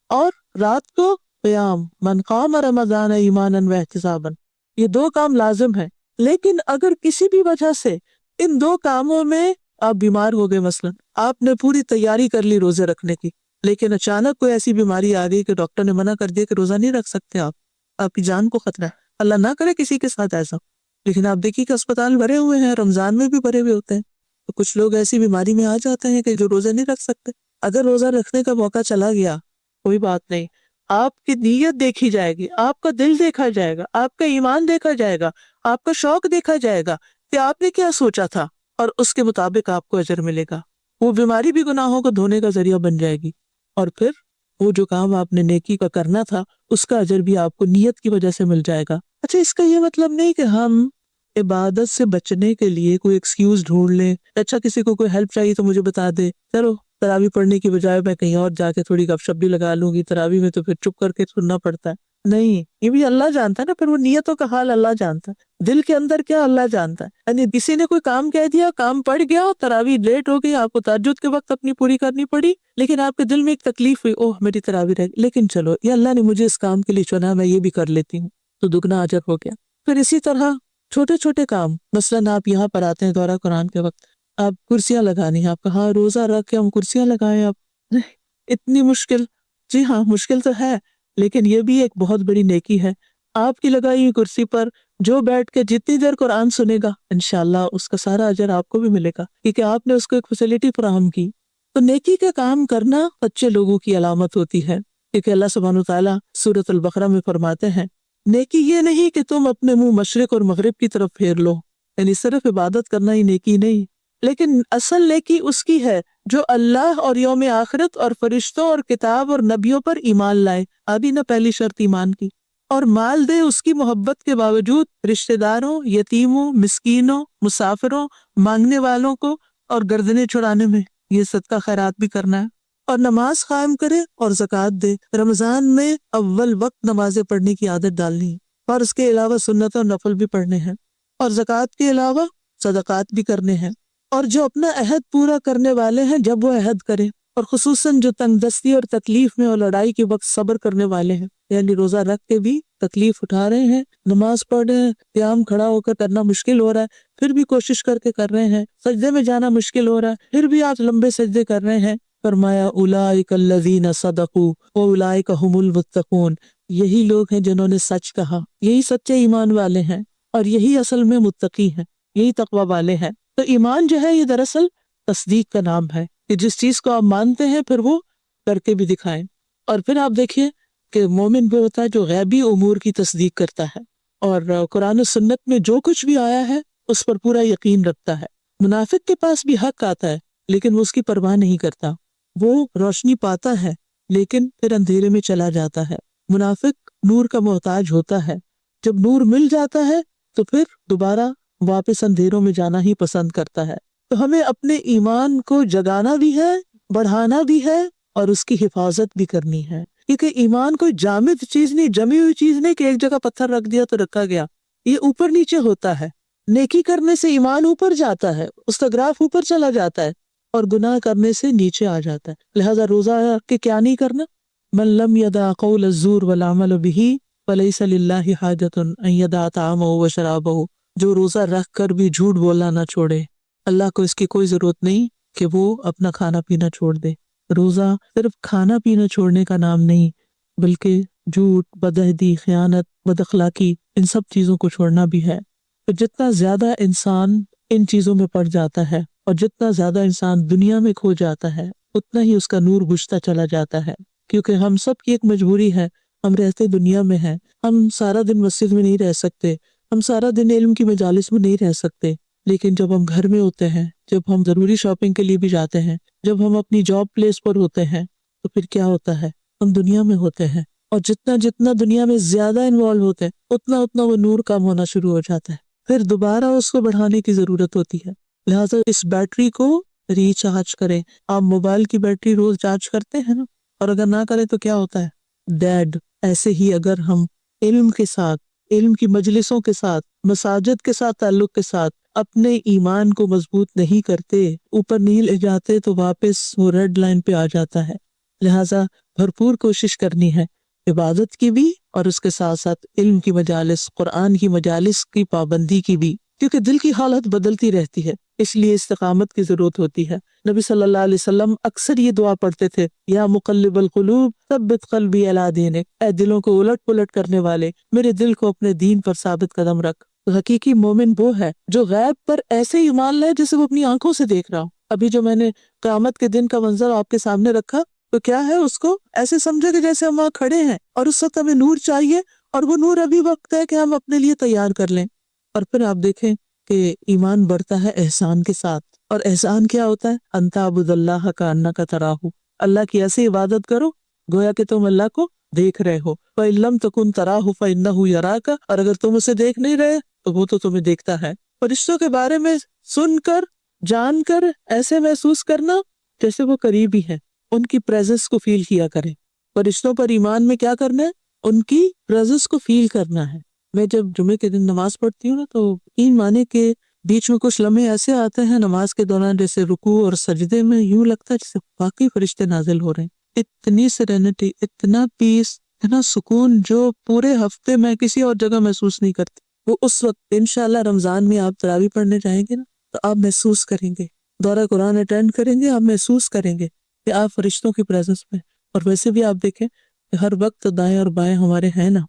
اور رات کو قیام، من قام رمضان ایمانا و احتسابا۔ یہ 2 کام لازم ہیں، لیکن اگر کسی بھی وجہ سے ان 2 کاموں میں آپ بیمار ہو گئے، مثلا آپ نے پوری تیاری کر لی روزے رکھنے کی، لیکن اچانک کوئی ایسی بیماری آ گئی کہ ڈاکٹر نے منع کر دیا کہ روزہ نہیں رکھ سکتے آپ کی جان کو خطرہ ہے، اللہ نہ کرے کسی کے ساتھ ایسا، لیکن آپ دیکھیے کہ اسپتال بھرے ہوئے ہیں، رمضان میں بھی بھرے ہوئے ہوتے ہیں، تو کچھ لوگ ایسی بیماری میں آ جاتے ہیں کہ جو روزے نہیں رکھ سکتے۔ اگر روزہ رکھنے کا موقع چلا گیا، کوئی بات نہیں، آپ کی نیت دیکھی جائے گی، آپ کا دل دیکھا جائے گا، آپ کا ایمان دیکھا جائے گا، آپ کا شوق دیکھا جائے گا کہ آپ نے کیا سوچا تھا، اور اس کے مطابق آپ کو اجر ملے گا۔ وہ بیماری بھی گناہوں کو دھونے کا ذریعہ بن جائے گی، اور پھر وہ جو کام آپ نے نیکی کا کرنا تھا اس کا اجر بھی آپ کو نیت کی وجہ سے مل جائے گا۔ اچھا، اس کا یہ مطلب نہیں کہ ہم عبادت سے بچنے کے لیے کوئی ایکسکیوز ڈھونڈ لیں، اچھا کسی کو کوئی ہیلپ چاہیے تو مجھے بتا دے، چلو تراویح پڑھنے کی بجائے میں کہیں اور جا کے تھوڑی گپ شپ بھی لگا لوں گی، تراویح میں تو پھر چپ کر کے سننا پڑتا ہے۔ نہیں، یہ بھی اللہ جانتا ہے نا، پھر وہ نیتوں کا حال اللہ جانتا ہے، دل کے اندر کیا اللہ جانتا ہے. یعنی کسی نے کوئی کام کہہ دیا، کام پڑ گیا، تراویح لیٹ ہو گئی، آپ کو تہجد کے وقت اپنی پوری کرنی پڑی، لیکن آپ کے دل میں ایک تکلیف ہوئی، اوہ میری تراویح رہ گئی، لیکن چلو یہ اللہ نے مجھے اس کام کے لیے چنا، میں یہ بھی کر لیتی ہوں، تو دگنا اجر ہو گیا. پھر اسی طرح چھوٹے چھوٹے کام، مثلاً آپ یہاں پر آتے ہیں دورہ قرآن کے وقت، آپ کرسیاں لگانی ہیں، آپ کہاں روزہ رکھ کے ہم کرسیاں لگائیں، آپ نہیں، اتنی مشکل. جی ہاں مشکل تو ہے، لیکن یہ بھی ایک بہت بڑی نیکی ہے. آپ کی لگائی ہوئی کرسی پر جو بیٹھ کے جتنی دیر قرآن سنے گا، انشاءاللہ اس کا سارا اجر آپ کو بھی ملے گا، کیونکہ آپ نے اس کو ایک فیسلٹی فراہم کی. تو نیکی کا کام کرنا سچے لوگوں کی علامت ہوتی ہے، کیونکہ اللہ سبحانہ وتعالیٰ سورۃ البقرہ میں فرماتے ہیں، نیکی یہ نہیں کہ تم اپنے منہ مشرق اور مغرب کی طرف پھیر لو، یعنی صرف عبادت کرنا ہی نیکی نہیں، لیکن اصل نیکی اس کی ہے جو اللہ اور یوم آخرت اور فرشتوں اور کتاب اور نبیوں پر ایمان لائے. ابھی نہ پہلی شرط ایمان کی، اور مال دے اس کی محبت کے باوجود رشتہ داروں، یتیموں، مسکینوں، مسافروں، مانگنے والوں کو اور گردنیں چھڑانے میں، یہ صدقہ خیرات بھی کرنا ہے. اور نماز قائم کرے اور زکوٰۃ دے. رمضان میں اول وقت نمازیں پڑھنے کی عادت ڈالنی ہے، اور اس کے علاوہ سنت اور نفل بھی پڑھنے ہیں، اور زکوٰۃ کے علاوہ صدقات بھی کرنے ہیں. اور جو اپنا عہد پورا کرنے والے ہیں جب وہ عہد کرے، اور خصوصاً جو تنگ دستی اور تکلیف میں اور لڑائی کے وقت صبر کرنے والے ہیں، یعنی روزہ رکھ کے بھی تکلیف اٹھا رہے ہیں، نماز پڑھ رہے ہیں، قیام کھڑا ہو کر کرنا مشکل ہو رہا ہے، پھر بھی کوشش کر کے کر رہے ہیں، سجدے میں جانا مشکل ہو رہا ہے، پھر بھی آپ لمبے سجدے کر رہے ہیں. فرمایا اولئک الذین صدقوا واولئک هم المتقون، یہی لوگ ہیں جنہوں نے سچ کہا، یہی سچے ایمان والے ہیں، اور یہی اصل میں متقی ہیں، یہی تقوی والے ہیں. تو ایمان جو ہے یہ دراصل تصدیق کا نام ہے، کہ جس چیز کو آپ مانتے ہیں پھر وہ کر کے بھی دکھائیں. اور پھر آپ دیکھیے کہ مومن وہ ہوتا ہے جو غیبی امور کی تصدیق کرتا ہے، اور قرآن و سنت میں جو کچھ بھی آیا ہے اس پر پورا یقین رکھتا ہے. منافق کے پاس بھی حق آتا ہے لیکن وہ اس کی پرواہ نہیں کرتا، وہ روشنی پاتا ہے لیکن پھر اندھیرے میں چلا جاتا ہے. منافق نور کا محتاج ہوتا ہے، جب نور مل جاتا ہے تو پھر دوبارہ واپس اندھیروں میں جانا ہی پسند کرتا ہے. تو ہمیں اپنے ایمان کو جگانا بھی ہے، بڑھانا بھی ہے، اور اس کی حفاظت بھی کرنی ہے، کیونکہ ایمان کوئی جامد چیز نہیں، جمی ہوئی چیز نہیں کہ ایک جگہ پتھر رکھ دیا تو رکھا گیا. یہ اوپر نیچے ہوتا ہے. نیکی کرنے سے ایمان اوپر جاتا ہے، اس کا گراف اوپر چلا جاتا ہے، اور گناہ کرنے سے نیچے آ جاتا ہے. لہذا روزہ رکھ کے کیا نہیں کرنا؟ من لم یدع قول الزور والعمل بہ فلیس للہ حاجۃ ان یدع طعامہ وشرابہ. جو روزہ رکھ کر بھی جھوٹ بولنا نہ چھوڑے، اللہ کو اس کی کوئی ضرورت نہیں کہ وہ اپنا کھانا پینا چھوڑ دے. روزہ صرف کھانا پینا چھوڑنے کا نام نہیں، بلکہ جھوٹ، بدعہدی، خیانت، بد اخلاقی، ان سب چیزوں کو چھوڑنا بھی ہے. تو جتنا زیادہ انسان ان چیزوں میں پڑ جاتا ہے اور جتنا زیادہ انسان دنیا میں کھو جاتا ہے، اتنا ہی اس کا نور بجھتا چلا جاتا ہے. کیونکہ ہم سب کی ایک مجبوری ہے، ہم رہتے دنیا میں ہیں، ہم سارا دن مسجد میں نہیں رہ سکتے، ہم سارا دن علم کی مجالس میں نہیں رہ سکتے، لیکن جب ہم گھر میں ہوتے ہیں، جب ہم ضروری شاپنگ کے لیے بھی جاتے ہیں، جب ہم اپنی جاب پلیس پر ہوتے ہیں، تو پھر کیا ہوتا ہے؟ ہم دنیا میں ہوتے ہیں، اور جتنا جتنا دنیا میں زیادہ انوالو ہوتے ہیں اتنا اتنا وہ نور کم ہونا شروع ہو جاتا ہے، پھر دوبارہ اس کو بڑھانے کی ضرورت ہوتی ہے. لہٰذا اس بیٹری کو ریچارج کریں. آپ موبائل کی بیٹری روز چارج کرتے ہیں نا، اور اگر نہ کریں تو کیا ہوتا ہے؟ ڈیڈ. ایسے ہی اگر ہم علم کے ساتھ، علم کی مجلسوں کے ساتھ، مساجد کے ساتھ تعلق کے ساتھ اپنے ایمان کو مضبوط نہیں کرتے، اوپر نہیں لے جاتے، تو واپس وہ ریڈ لائن پہ آ جاتا ہے. لہٰذا بھرپور کوشش کرنی ہے عبادت کی بھی، اور اس کے ساتھ ساتھ علم کی مجالس، قرآن کی مجالس کی پابندی کی بھی، کیونکہ دل کی حالت بدلتی رہتی ہے، اس لیے استقامت کی ضرورت ہوتی ہے. نبی صلی اللہ علیہ وسلم اکثر یہ دعا پڑھتے تھے، یا مقلب القلوب ثبت قلبی علی دینک، اے دلوں کو الٹ پلٹ کرنے والے، میرے دل کو اپنے دین پر ثابت قدم رکھ. تو حقیقی مومن وہ ہے جو غیب پر ایسے ایمان لائے جسے وہ اپنی آنکھوں سے دیکھ رہا ہو. ابھی جو میں نے قیامت کے دن کا منظر آپ کے سامنے رکھا، تو کیا ہے؟ اس کو ایسے سمجھے کہ جیسے ہم وہاں کھڑے ہیں، اور اس وقت ہمیں نور چاہیے، اور وہ نور ابھی وقت ہے کہ ہم اپنے لیے تیار کر لیں. اور پھر آپ دیکھیں کہ ایمان بڑھتا ہے احسان کے ساتھ. اور احسان کیا ہوتا ہے؟ ان تعبد اللہ کأنک تراہ، اللہ کی ایسی عبادت کرو گویا کہ تم اللہ کو دیکھ رہے ہو. فإن لم تکن تراہ فإنہ یراک، اور اگر تم اسے دیکھ نہیں رہے تو وہ تو تمہیں دیکھتا ہے. فرشتوں کے بارے میں سن کر، جان کر ایسے محسوس کرنا جیسے وہ قریب ہی ہے، ان کی پریزنس کو فیل کیا کریں. فرشتوں پر ایمان میں کیا کرنا ہے؟ ان کی پریزنس کو فیل کرنا ہے۔ میں جب جمعے کے دن نماز پڑھتی ہوں نا تو یقین مانے کہ بیچ میں کچھ لمحے ایسے آتے ہیں نماز کے دوران جیسے رکوع اور سجدے میں یوں لگتا ہے جیسے واقعی فرشتے نازل ہو رہے ہیں۔ اتنی سیرینٹی، اتنا پیس، اتنا سکون جو پورے ہفتے میں کسی اور جگہ محسوس نہیں کرتی، وہ اس وقت انشاءاللہ رمضان میں آپ تراویح پڑھنے جائیں گے نا تو آپ محسوس کریں گے، دورہ قرآن اٹینڈ کریں گے آپ محسوس کریں گے کہ آپ فرشتوں کی پریزنس میں۔ اور ویسے بھی آپ دیکھیں کہ ہر وقت دائیں اور بائیں ہمارے ہیں نا،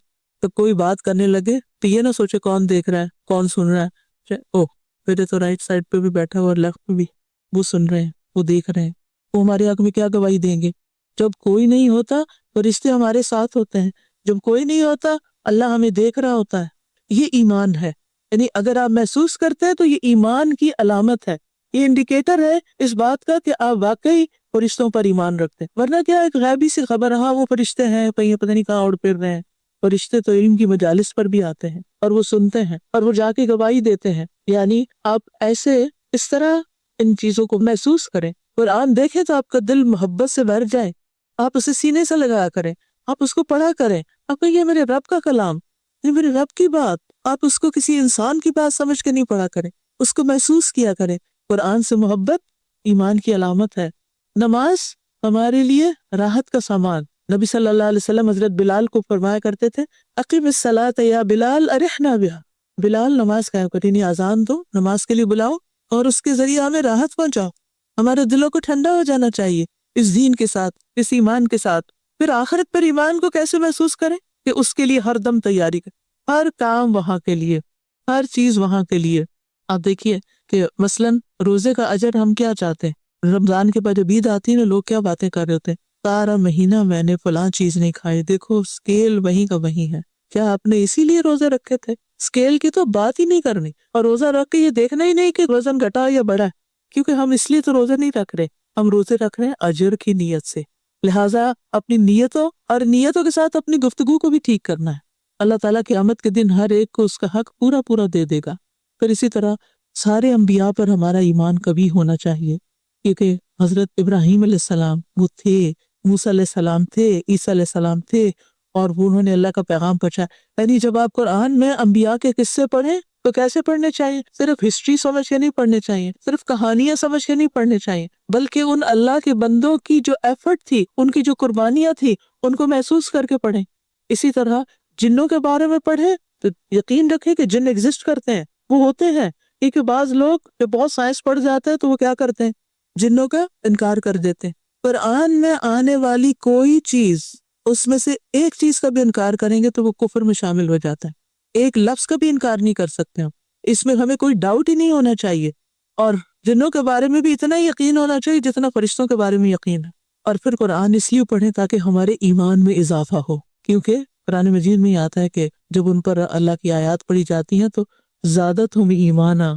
تو کوئی بات کرنے لگے تو یہ نہ سوچے کون دیکھ رہا ہے کون سن رہا ہے، اوہ میرے تو رائٹ سائڈ پہ بھی بیٹھا ہوا اور لیفٹ پہ بھی، وہ سن رہے ہیں، وہ دیکھ رہے ہیں، وہ ہمارے حق میں کیا گواہی دیں گے۔ جب کوئی نہیں ہوتا فرشتے ہمارے ساتھ ہوتے ہیں، جب کوئی نہیں ہوتا اللہ ہمیں دیکھ رہا ہوتا ہے۔ یہ ایمان ہے، یعنی اگر آپ محسوس کرتے ہیں تو یہ ایمان کی علامت ہے، یہ انڈیکیٹر ہے اس بات کا کہ آپ واقعی فرشتوں پر ایمان رکھتے ہیں۔ ورنہ کیا ایک غیبی سی خبر، ہاں وہ فرشتے ہیں کہیں پتہ نہیں کہاں اڑ پھر رہے ہیں۔ فرشتے تو علم کی مجالس پر بھی آتے ہیں اور وہ سنتے ہیں اور وہ جا کے گواہی دیتے ہیں۔ یعنی آپ ایسے اس طرح ان چیزوں کو محسوس کریں، قرآن دیکھیں تو آپ کا دل محبت سے بھر جائے، آپ اسے سینے سے لگایا کریں، آپ اس کو پڑھا کریں، آپ کو یہ میرے رب کا کلام، یہ میرے رب کی بات، آپ اس کو کسی انسان کی بات سمجھ کے نہیں پڑھا کریں، اس کو محسوس کیا کریں۔ قرآن سے محبت ایمان کی علامت ہے۔ نماز ہمارے لیے راحت کا سامان۔ نبی صلی اللہ علیہ وسلم حضرت بلال کو فرمایا کرتے تھے اقیم الصلاۃ یا بلال ارحنا بہا، بلال نماز قائم کرو، یعنی اذان دو، نماز کے لیے بلاؤ اور اس کے ذریعے ہمیں راحت پہنچاؤ۔ ہمارے دلوں کو ٹھنڈا ہو جانا چاہیے اس دین کے ساتھ، اس ایمان کے ساتھ۔ پھر آخرت پر ایمان کو کیسے محسوس کریں کہ اس کے لیے ہر دم تیاری کریں، ہر کام وہاں کے لیے، ہر چیز وہاں کے لیے۔ آپ دیکھیے کہ مثلاً روزے کا اجر ہم کیا چاہتے ہیں، رمضان کے بعد جب عید آتی ہے نا لوگ کیا باتیں کر رہے ہوتے ہیں، سارا مہینہ میں نے فلاں چیز نہیں کھائی، دیکھو سکیل وہیں کا وہیں ہے۔ کیا آپ نے اسی لیے روزے رکھے تھے؟ سکیل کی تو بات ہی نہیں کرنی، اور روزہ رکھ کے یہ دیکھنا ہی نہیں کہ وزن گھٹا یا بڑھا ہے، کیونکہ ہم اس لیے تو روزے نہیں رکھ رہے، ہم روزے رکھ رہے ہیں اجر کی نیت سے۔ لہٰذا اپنی نیتوں اور نیتوں کے ساتھ اپنی گفتگو کو بھی ٹھیک کرنا ہے۔ اللہ تعالیٰ قیامت کے دن ہر ایک کو اس کا حق پورا پورا دے دے گا۔ پھر اسی طرح سارے انبیاء پر ہمارا ایمان کبھی ہونا چاہیے، کیونکہ حضرت ابراہیم علیہ السلام وہ تھے، موسیٰ علیہ السلام تھے، عیسیٰ علیہ السلام تھے، اور وہ انہوں نے اللہ کا پیغام پہنچایا۔ یعنی جب آپ قرآن میں انبیاء کے قصے پڑھیں تو کیسے پڑھنے چاہیے؟ صرف ہسٹری سمجھ کے نہیں پڑھنے چاہیے، صرف کہانیاں سمجھ کے نہیں پڑھنے چاہیے، بلکہ ان اللہ کے بندوں کی جو ایفرٹ تھی، ان کی جو قربانیاں تھی، ان کو محسوس کر کے پڑھیں۔ اسی طرح جنوں کے بارے میں پڑھیں تو یقین رکھیں کہ جن ایگزسٹ کرتے ہیں، وہ ہوتے ہیں، کیونکہ بعض لوگ جب بہت سائنس پڑھ جاتے ہیں تو وہ کیا کرتے ہیں، جنوں کا انکار کر دیتے ہیں۔ قرآن میں آنے والی کوئی چیز، اس میں سے ایک چیز کا بھی انکار کریں گے تو وہ کفر میں شامل ہو جاتا ہے۔ ایک لفظ کا بھی انکار نہیں کر سکتے ہم، اس میں ہمیں کوئی ڈاؤٹ ہی نہیں ہونا چاہیے۔ اور جنوں کے بارے میں بھی اتنا یقین ہونا چاہیے جتنا فرشتوں کے بارے میں یقین ہے۔ اور پھر قرآن اس لیے پڑھیں تاکہ ہمارے ایمان میں اضافہ ہو، کیونکہ قرآن مجید میں آتا ہے کہ جب ان پر اللہ کی آیات پڑھی جاتی ہیں تو زیادتہم ایمانا،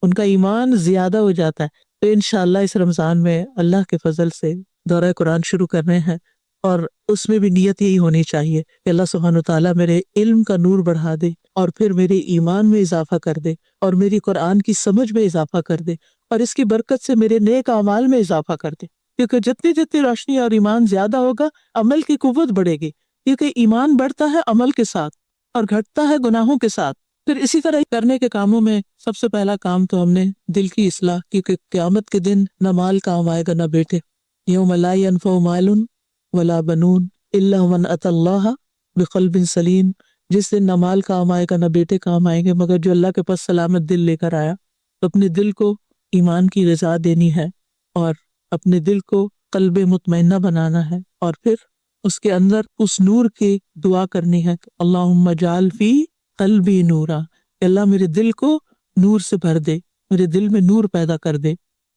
ان کا ایمان زیادہ ہو جاتا ہے۔ تو انشاءاللہ اس رمضان میں اللہ کے فضل سے دورہ قرآن شروع کر رہے ہیں، اور اس میں بھی نیت یہی ہونی چاہیے کہ اللہ سبحانہ وتعالیٰ میرے علم کا نور بڑھا دے، اور پھر میرے ایمان میں اضافہ کر دے، اور میری قرآن کی سمجھ میں اضافہ کر دے، اور اس کی برکت سے میرے نیک اعمال میں اضافہ کر دے۔ کیونکہ جتنی جتنی روشنی اور ایمان زیادہ ہوگا، عمل کی قوت بڑھے گی، کیونکہ ایمان بڑھتا ہے عمل کے ساتھ اور گھٹتا ہے گناہوں کے ساتھ۔ پھر اسی طرح کرنے کے کاموں میں سب سے پہلا کام تو ہم نے دل کی اصلاح، کیونکہ قیامت کے دن نہ مال کام آئے گا نہ بیٹے، یوم لا ینفع مال ولا بنون الا من اتى اللہ بقلب سلیم، جس دن نہ مال کام آئے گا نہ بیٹے کام آئیں گے، مگر جو اللہ کے پاس سلامت دل لے کر آیا۔ تو اپنے دل کو ایمان کی غذا دینی ہے، اور اپنے دل کو قلب مطمئنہ بنانا ہے، اور پھر اس کے اندر اس نور کی دعا کرنی ہے، اللہم اجعل فی قلبی نورا، اللہ میرے دل کو نور سے بھر دے، میرے دل میں نور پیدا کر دے۔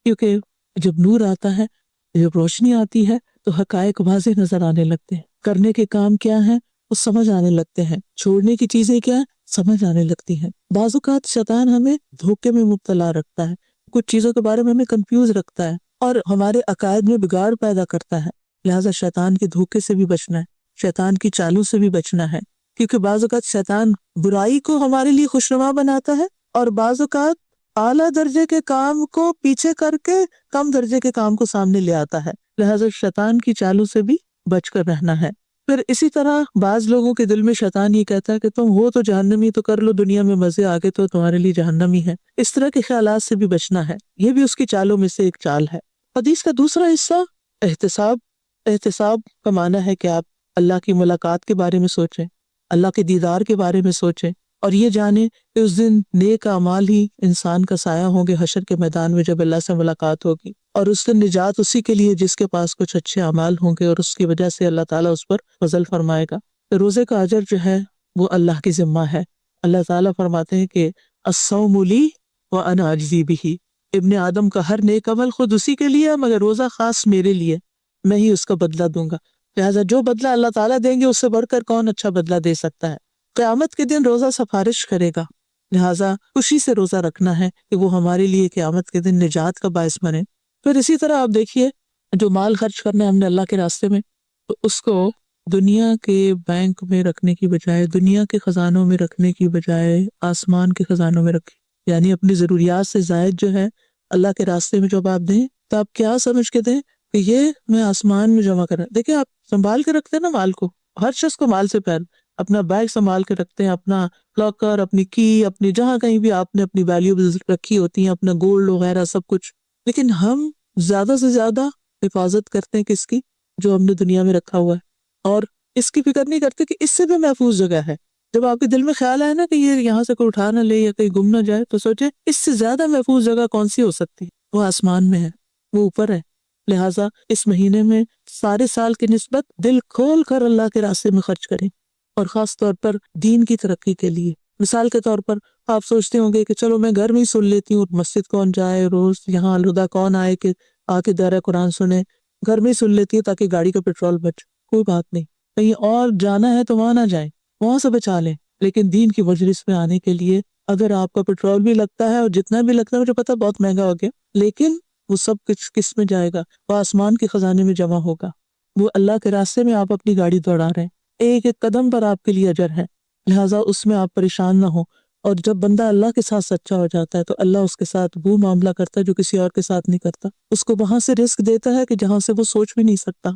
کیونکہ جب نور آتا ہے، جب روشنی آتی ہے تو حقائق واضح نظر آنے لگتے ہیں، کرنے کے کام کیا ہیں وہ سمجھ آنے لگتے ہیں، چھوڑنے کی چیزیں کیا ہیں سمجھ آنے لگتی ہیں۔ بعض اوقات شیطان ہمیں دھوکے میں مبتلا رکھتا ہے، کچھ چیزوں کے بارے میں ہمیں کنفیوز رکھتا ہے، اور ہمارے عقائد میں بگاڑ پیدا کرتا ہے۔ لہٰذا شیطان کے دھوکے سے بھی بچنا ہے، شیطان کی چالوں سے بھی بچنا ہے، کیونکہ بعض اوقات شیطان برائی کو ہمارے لیے خوشنما بناتا ہے، اور بعض اوقات اعلیٰ درجے کے کام کو پیچھے کر کے کم درجے کے کام کو سامنے لے آتا ہے۔ لہٰذا شیطان کی چالوں سے بھی بچ کر رہنا ہے۔ پھر اسی طرح بعض لوگوں کے دل میں شیطان یہ کہتا ہے کہ تم ہو تو جہنمی تو کر لو دنیا میں مزے، آگے تو تمہارے لیے جہنم ہی ہے۔ اس طرح کے خیالات سے بھی بچنا ہے، یہ بھی اس کی چالوں میں سے ایک چال ہے۔ حدیث کا دوسرا حصہ احتساب۔ احتساب کا معنی ہے کہ آپ اللہ کی ملاقات کے بارے میں سوچیں، اللہ کے دیدار کے بارے میں سوچیں، اور یہ جانیں کہ اس دن نیک اعمال ہی انسان کا سایہ ہوں گے حشر کے میدان میں جب اللہ سے ملاقات ہوگی، اور اس دن نجات اسی کے لیے جس کے پاس کچھ اچھے اعمال ہوں گے، اور اس کی وجہ سے اللہ تعالیٰ اس پر فضل فرمائے گا۔ روزے کا اجر جو ہے وہ اللہ کی ذمہ ہے۔ اللہ تعالیٰ فرماتے ہیں کہ الصوم لی وانا اجزی بہ، ابن آدم کا ہر نیک عمل خود اسی کے لیے ہے مگر روزہ خاص میرے لیے، میں ہی اس کا بدلہ دوں گا۔ لہٰذا جو بدلہ اللہ تعالیٰ دیں گے اس سے بڑھ کر کون اچھا بدلہ دے سکتا ہے۔ قیامت کے دن روزہ سفارش کرے گا، لہٰذا خوشی سے روزہ رکھنا ہے کہ وہ ہمارے لیے قیامت کے دن نجات کا باعث بنے۔ پھر اسی طرح آپ دیکھیے جو مال خرچ کرنا ہے ہم نے اللہ کے راستے میں، تو اس کو دنیا کے بینک میں رکھنے کی بجائے، دنیا کے خزانوں میں رکھنے کی بجائے آسمان کے خزانوں میں رکھیں، یعنی اپنی ضروریات سے زائد جو ہے اللہ کے راستے میں جب آپ دیں تو آپ کیا سمجھ کے دیں کہ یہ میں آسمان میں جمع کرنا۔ دیکھیں آپ سنبھال کے رکھتے ہیں نا مال کو، ہر شخص کو مال سے پیار، اپنا بیگ سنبھال کے رکھتے ہیں، اپنا لاکر، اپنی کی، اپنی جہاں کہیں بھی آپ نے اپنی ویلیوبلز رکھی ہوتی ہیں، اپنا گولڈ وغیرہ سب کچھ، لیکن ہم زیادہ سے زیادہ حفاظت کرتے ہیں کس کی؟ جو ہم نے دنیا میں رکھا ہوا ہے، اور اس کی فکر نہیں کرتے کہ اس سے بھی محفوظ جگہ ہے۔ جب آپ کے دل میں خیال آئے نا کہ یہ یہاں سے کوئی اٹھا نہ لے یا کہیں گم نہ جائے، تو سوچے اس سے زیادہ محفوظ جگہ کون سی ہو سکتی ہے؟ وہ آسمان میں ہے، وہ اوپر ہے۔ لہٰذا اس مہینے میں سارے سال کی نسبت دل کھول کر اللہ کے راستے میں خرچ کریں، اور خاص طور پر دین کی ترقی کے لیے۔ مثال کے طور پر آپ سوچتے ہوں گے کہ چلو میں گھر میں ہی سن لیتی ہوں، مسجد کون جائے روز، یہاں الہدا کون آئے کہ آ کے دائرہ قرآن سنے، گھر میں ہی سن لیتی ہوں تاکہ گاڑی کا پیٹرول بچ۔ کوئی بات نہیں، کہیں اور جانا ہے تو وہاں نہ جائیں، وہاں سے بچا لیں، لیکن دین کی مجلس میں آنے کے لیے اگر آپ کا پیٹرول بھی لگتا ہے اور جتنا بھی لگتا ہے، مجھے پتا بہت مہنگا ہو گیا، لیکن وہ سب کچھ کس میں جائے گا؟ وہ آسمان کے خزانے میں جمع ہوگا۔ وہ اللہ کے راستے میں آپ اپنی گاڑی دوڑا رہے ہیں، ایک ایک قدم پر آپ کے لیے اجر ہے، لہٰذا اس میں آپ پریشان نہ ہوں۔ اور جب بندہ اللہ کے ساتھ سچا ہو جاتا ہے تو اللہ اس کے ساتھ وہ معاملہ کرتا ہے جو کسی اور کے ساتھ نہیں کرتا، اس کو وہاں سے رزق دیتا ہے کہ جہاں سے وہ سوچ بھی نہیں سکتا۔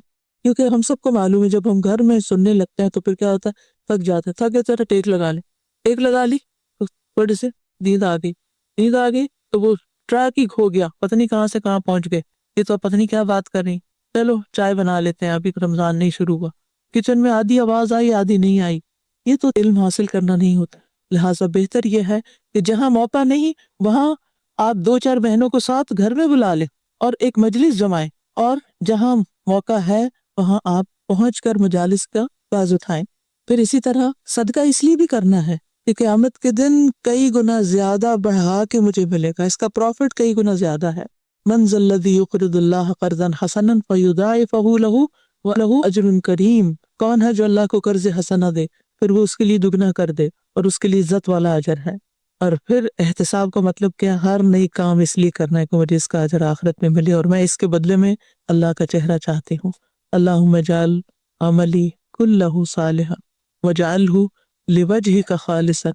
کیونکہ ہم سب کو معلوم ہے جب ہم گھر میں سننے لگتے ہیں تو پھر کیا ہوتا ہے؟ تھک جاتے ہیں، تھک گئے ٹیک لگا لیں، ٹیک لگا لی تو تھوڑی سے نیند آ گئی، نیند آ گئی تو وہ ٹریک ہی کھو گیا، پتہ نہیں کہاں سے کہاں پہنچ گئے، یہ تو پتہ نہیں کیا بات کر رہی، چلو چائے بنا لیتے ہیں، ابھی رمضان نہیں شروع ہوا، کچن میں آدھی آواز آئی آدھی نہیں آئی، یہ تو علم حاصل کرنا نہیں ہوتا۔ لہٰذا بہتر یہ ہے کہ جہاں موقع نہیں وہاں آپ دو چار بہنوں کو ساتھ گھر میں بلا لیں اور ایک مجلس جمائیں، اور جہاں موقع ہے وہاں آپ پہنچ کر مجالس کا فائدہ اٹھائیں۔ پھر اسی طرح صدقہ اس لیے بھی کرنا ہے کہ قیامت کے دن کئی گنا زیادہ بڑھا کے مجھے ملے گا، اس کا پروفٹ کئی گنا زیادہ ہے۔ من ذا الذی یقرض اللہ قرضا حسنا فیضاعفہ لہ ولہ اجر کریم، کون ہے جو اللہ کو قرض حسنہ دے پھر وہ اس کے لیے دگنا کر دے اور اس کے لیے عزت والا اجر ہے۔ اور پھر احتساب کا مطلب کیا؟ ہر نئی کام اس لیے کرنا ہے کہ مجھے اس کا اجر آخرت میں ملے اور میں اس کے بدلے میں اللہ کا چہرہ چاہتی ہوں۔ اللہم اجعل عملی کلہ صالحا واجعلہ لوجہک خالصا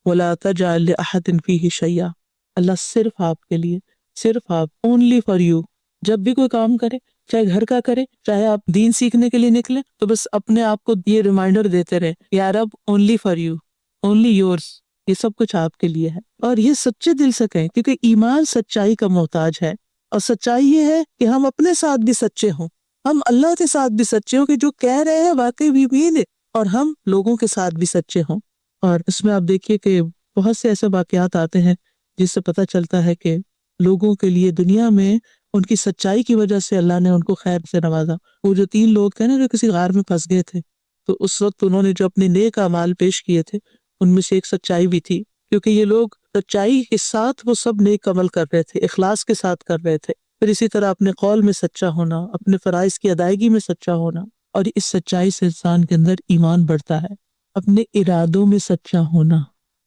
ولا تجعل لأحد فیہ شیئا۔ اللہ صرف آپ کے لیے، صرف آپ، اونلی فار یو، جب بھی کوئی کام کرے، چاہے گھر کا کرے، چاہے آپ دین سیکھنے کے لیے نکلے، تو بس اپنے آپ کو یہ ریمائنڈر دیتے رہے، یا رب only for you, only yours, یہ سب کچھ آپ کے لیے ہے۔ اور یہ سچے دل سے کہیں، کیونکہ ایمان سچائی کا محتاج ہے، اور سچائی یہ ہے کہ ہم اپنے ساتھ بھی سچے ہوں، ہم اللہ کے ساتھ بھی سچے ہوں کہ جو کہہ رہے ہیں واقعی بھی امید ہے، اور ہم لوگوں کے ساتھ بھی سچے ہوں۔ اور اس میں آپ دیکھیے کہ بہت سے ایسے واقعات آتے ہیں جس سے پتہ چلتا ہے کہ لوگوں کے لیے دنیا میں ان کی سچائی کی وجہ سے اللہ نے ان کو خیر سے نوازا۔ وہ جو 3 لوگ تھے نا جو کسی غار میں پھنس گئے تھے، تو اس وقت انہوں نے جو اپنے نیک اعمال پیش کیے تھے ان میں سے ایک سچائی بھی تھی، کیونکہ یہ لوگ سچائی کے ساتھ وہ سب نیک عمل کر رہے تھے، اخلاص کے ساتھ کر رہے تھے۔ پھر اسی طرح اپنے قول میں سچا ہونا، اپنے فرائض کی ادائیگی میں سچا ہونا، اور اس سچائی سے انسان کے اندر ایمان بڑھتا ہے۔ اپنے ارادوں میں سچا ہونا،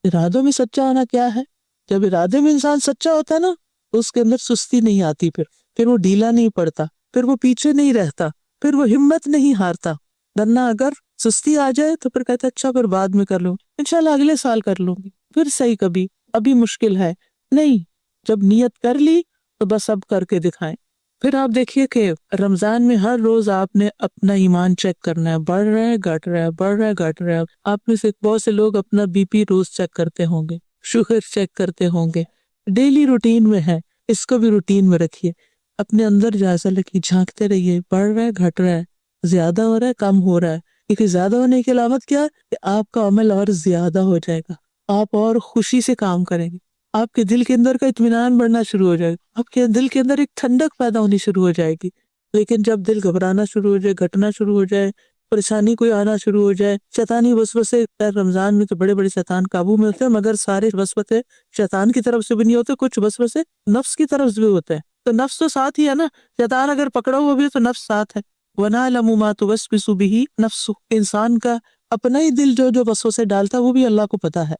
ارادوں میں سچا ہونا کیا ہے؟ جب ارادے میں انسان سچا ہوتا ہے نا تو اس کے اندر سستی نہیں آتی، پھر وہ ڈھیلا نہیں پڑتا، پھر وہ پیچھے نہیں رہتا، پھر وہ ہمت نہیں ہارتا، ورنہ اگر سستی آ جائے تو پھر کہتا ہے اچھا پھر بعد میں کر لوں، انشاءاللہ اگلے سال کر لوں گی، پھر صحیح کبھی، ابھی مشکل ہے، نہیں، جب نیت کر لی تو بس اب کر کے دکھائیں۔ پھر آپ دیکھیے کہ رمضان میں ہر روز آپ نے اپنا ایمان چیک کرنا ہے، بڑھ رہا ہے گھٹ رہا ہے، بڑھ رہا ہے گھٹ رہا ہے۔ آپ میں سے بہت سے لوگ اپنا بی پی روز چیک کرتے ہوں گے، شوگر چیک کرتے ہوں گے، ڈیلی روٹین میں ہے، اس کو بھی روٹین میں رکھیے، اپنے اندر جائزہ رکھیے، جھانکتے رہیے، بڑھ رہا ہے گھٹ رہا ہے، زیادہ ہو رہا ہے کم ہو رہا ہے، کیونکہ زیادہ ہونے کی علامت کیا ہے کہ آپ کا عمل اور زیادہ ہو جائے گا، آپ اور خوشی سے کام کریں گے، آپ کے دل کے اندر کا اطمینان بڑھنا شروع ہو جائے گا، آپ کے دل کے اندر ایک ٹھنڈک پیدا ہونی شروع ہو جائے گی۔ لیکن جب دل گھبرانا شروع ہو جائے، گھٹنا شروع ہو جائے، پریشانی کوئی آنا شروع ہو جائے، شیطانی وسوسے، رمضان میں تو بڑے بڑے شیطان قابو میں ہوتے ہیں، مگر سارے وسوسے شیطان کی طرف سے بھی نہیں ہوتے، کچھ وسوسے نفس کی طرف سے بھی ہوتے ہیں، تو نفس تو ساتھ ہی ہے نا، شیطان اگر پکڑا ہوا بھی ہے تو نفس ساتھ ہے۔ وَنَعْلَمُ مَا تُوَسْوِسُ بِهِ نَفْسُهُ، انسان کا اپنا ہی دل جو وسوسے ڈالتا ہے وہ بھی اللہ کو پتا ہے۔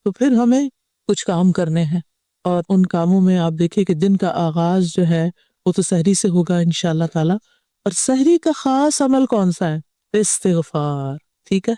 تو پھر ہمیں کچھ کام کرنے ہیں، اور ان کاموں میں آپ دیکھیے کہ دن کا آغاز جو ہے وہ تو سحری سے ہوگا انشاءاللہ تعالی، اور سحری کا خاص عمل کون سا ہے؟ استغفار، ٹھیک ہے؟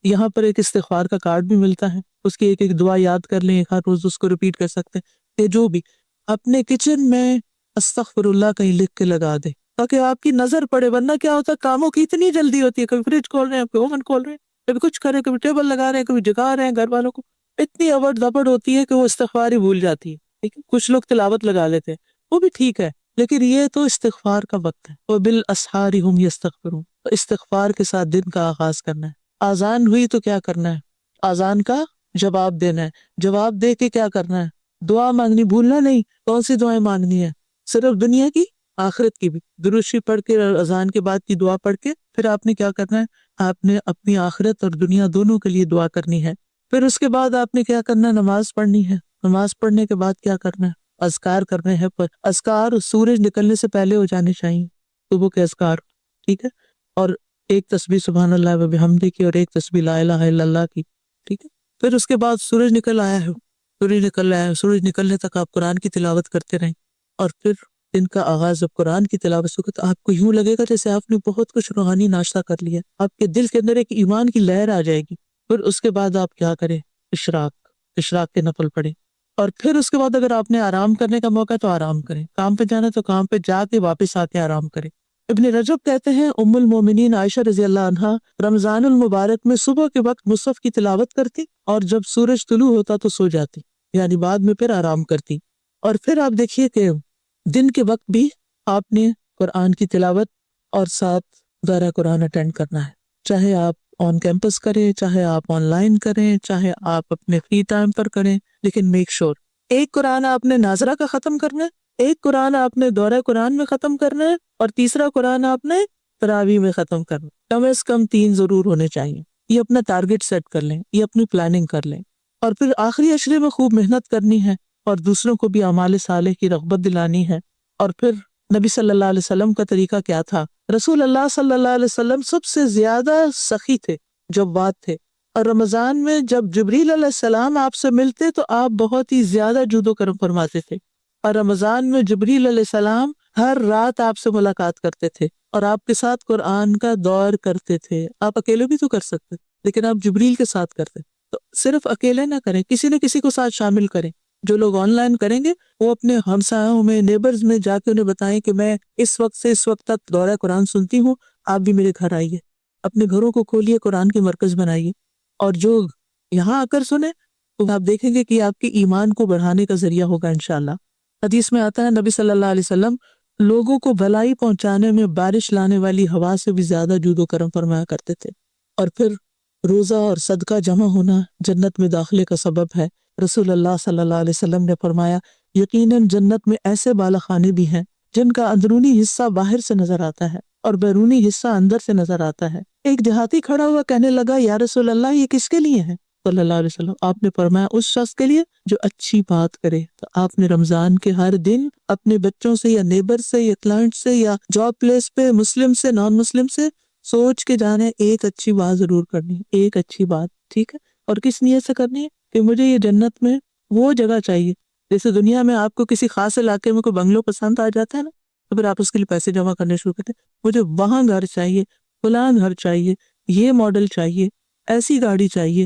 یہاں پر ایک استغفار کا کارڈ بھی ملتا ہے، اس کی ایک ایک دعا یاد کر لیں، ہر روز اس کو ریپیٹ کر سکتے ہیں، کہ جو بھی اپنے کچن میں استغفر اللہ کہیں لکھ کے لگا دے تاکہ آپ کی نظر پڑے، ورنہ کیا ہوتا ہے کاموں کی اتنی جلدی ہوتی ہے، کبھی فریج کھول رہے ہیں، کبھی اوون کھول رہے ہیں، کبھی کچھ کر رہے ہیں، کبھی ٹیبل لگا رہے ہیں، کبھی جگا رہے ہیں گھر والوں کو، اتنی ابڑ دبڑ ہوتی ہے کہ وہ استغفار ہی بھول جاتی ہے، ٹھیک ہے؟ کچھ لوگ تلاوت لگا لیتے ہیں، وہ بھی ٹھیک ہے، لیکن یہ تو استغفار کا وقت ہے، وَبِالْأَسْحَارِ هُمْ يَسْتَغْفِرُونَ، تو استغفار کے ساتھ دن کا آغاز کرنا ہے۔ آذان ہوئی تو کیا کرنا ہے؟ آذان کا جواب دینا ہے، جواب دے کے کیا کرنا ہے؟ دعا مانگنی بھولنا نہیں۔ کون سی دعائیں مانگنی ہے؟ صرف دنیا کی، آخرت کی بھی، درود شریف پڑھ کے اور اذان کے بعد کی دعا پڑھ کے پھر آپ نے کیا کرنا ہے؟ آپ نے اپنی آخرت اور دنیا دونوں کے لیے دعا کرنی ہے۔ پھر اس کے بعد آپ نے کیا کرنا ہے؟ نماز پڑھنی ہے۔ نماز پڑھنے کے بعد کیا کرنا ہے؟ اذکار کرنے ہیں، پر اذکار سورج نکلنے سے پہلے ہو جانے چاہیے، صبح کے اذکار، ٹھیک ہے؟ اور ایک تسبیح سبحان اللہ و بحمدہ کی، اور ایک تسبیح لا الہ الا اللہ کی، ٹھیک ہے؟ پھر اس کے بعد سورج نکل آیا ہے، سورج نکل آیا ہے، سورج نکلنے تک آپ قرآن کی تلاوت کرتے رہیں، اور پھر دن کا آغاز جب قرآن کی تلاوت سے ہوگا تو آپ کو یوں لگے گا جیسے آپ نے بہت کچھ روحانی ناشتہ کر لیا، آپ کے دل کے اندر ایک ایمان کی لہر آ جائے گی۔ پھر اس کے بعد آپ کیا کریں؟ اشراق کے نفل پڑھیں، اور پھر اس کے بعد اگر آپ نے آرام کرنے کا موقع ہے تو آرام کریں، کام پہ جانا تو کام پہ جا کے واپس آ کے آرام کریں۔ ابن رجب کہتے ہیں ام المومنین عائشہ رضی اللہ عنہا رمضان المبارک میں صبح کے وقت مصحف کی تلاوت کرتی، اور جب سورج طلوع ہوتا تو سو جاتی، یعنی بعد میں پھر آرام کرتی۔ اور پھر آپ دیکھیے کہ دن کے وقت بھی آپ نے قرآن کی تلاوت اور ساتھ دورہ قرآن اٹینڈ کرنا ہے، چاہے آپ آن کیمپس کریں، چاہے آپ آن لائن کریں، چاہے آپ اپنے فری ٹائم پر کریں، لیکن میک شور ایک قرآن آپ نے ناظرہ کا ختم کرنا ہے، ایک قرآن آپ نے دورہ قرآن میں ختم کرنا ہے، اور تیسرا قرآن آپ نے تراویح میں ختم کرنا ہے۔ کم از کم 3 ضرور ہونے چاہیے، یہ اپنا ٹارگٹ سیٹ کر لیں، یہ اپنی پلاننگ کر لیں، اور پھر آخری عشرے میں خوب محنت کرنی ہے، اور دوسروں کو بھی اعمال صالح کی رغبت دلانی ہے۔ اور پھر نبی صلی اللہ علیہ وسلم کا طریقہ کیا تھا؟ رسول اللہ صلی اللہ علیہ وسلم سب سے زیادہ سخی تھے، جواد تھے، اور رمضان میں جب جبریل علیہ السلام آپ سے ملتے تو آپ بہت ہی زیادہ جود و کرم فرماتے تھے، اور رمضان میں جبریل علیہ السلام ہر رات آپ سے ملاقات کرتے تھے اور آپ کے ساتھ قرآن کا دور کرتے تھے۔ آپ اکیلے بھی تو کر سکتے، لیکن آپ جبریل کے ساتھ کرتے، تو صرف اکیلے نہ کریں، کسی نہ کسی کو ساتھ شامل کریں۔ جو لوگ آن لائن کریں گے وہ اپنے ہمسایوں میں، نیبرز میں جا کے انہیں بتائیں کہ میں اس وقت سے اس وقت تک دورہ قرآن سنتی ہوں، آپ بھی میرے گھر آئیے، اپنے گھروں کو کھولیے، قرآن کے مرکز بنائیے، اور جو یہاں آ کر سنیں تو آپ دیکھیں گے کہ آپ کے ایمان کو بڑھانے کا ذریعہ ہوگا انشاءاللہ۔ حدیث میں آتا ہے نبی صلی اللہ علیہ وسلم لوگوں کو بھلائی پہنچانے میں بارش لانے والی ہوا سے بھی زیادہ جود و کرم فرمایا کرتے تھے۔ اور پھر روزہ اور صدقہ جمع ہونا جنت میں داخلے کا سبب ہے۔ رسول اللہ صلی اللہ علیہ وسلم نے فرمایا یقیناً جنت میں ایسے بالا خانے بھی ہیں جن کا اندرونی حصہ باہر سے نظر آتا ہے اور بیرونی حصہ اندر سے نظر آتا ہے۔ ایک دیہاتی کھڑا ہوا کہنے لگا یا رسول اللہ یہ کس کے لیے ہے؟ صلی اللہ علیہ وسلم آپ نے فرمایا اس شخص کے لیے جو اچھی بات کرے۔ تو آپ نے رمضان کے ہر دن اپنے بچوں سے یا نیبر سے یا کلائنٹ سے یا جاب پلیس پہ مسلم سے نان مسلم سے سوچ کے جانا ہے ایک اچھی بات ضرور کرنی ہے، ایک اچھی بات، ٹھیک ہے؟ اور کس نیت سے کرنی ہے کہ مجھے یہ جنت میں وہ جگہ چاہیے، جیسے دنیا میں آپ کو کسی خاص علاقے میں کوئی بنگلو پسند آ جاتا ہے نا، تو پھر آپ اس کے لیے پیسے جمع کرنے شروع کرتے ہیں، مجھے وہاں گھر چاہیے، فلاں گھر چاہیے، یہ ماڈل چاہیے، ایسی گاڑی چاہیے،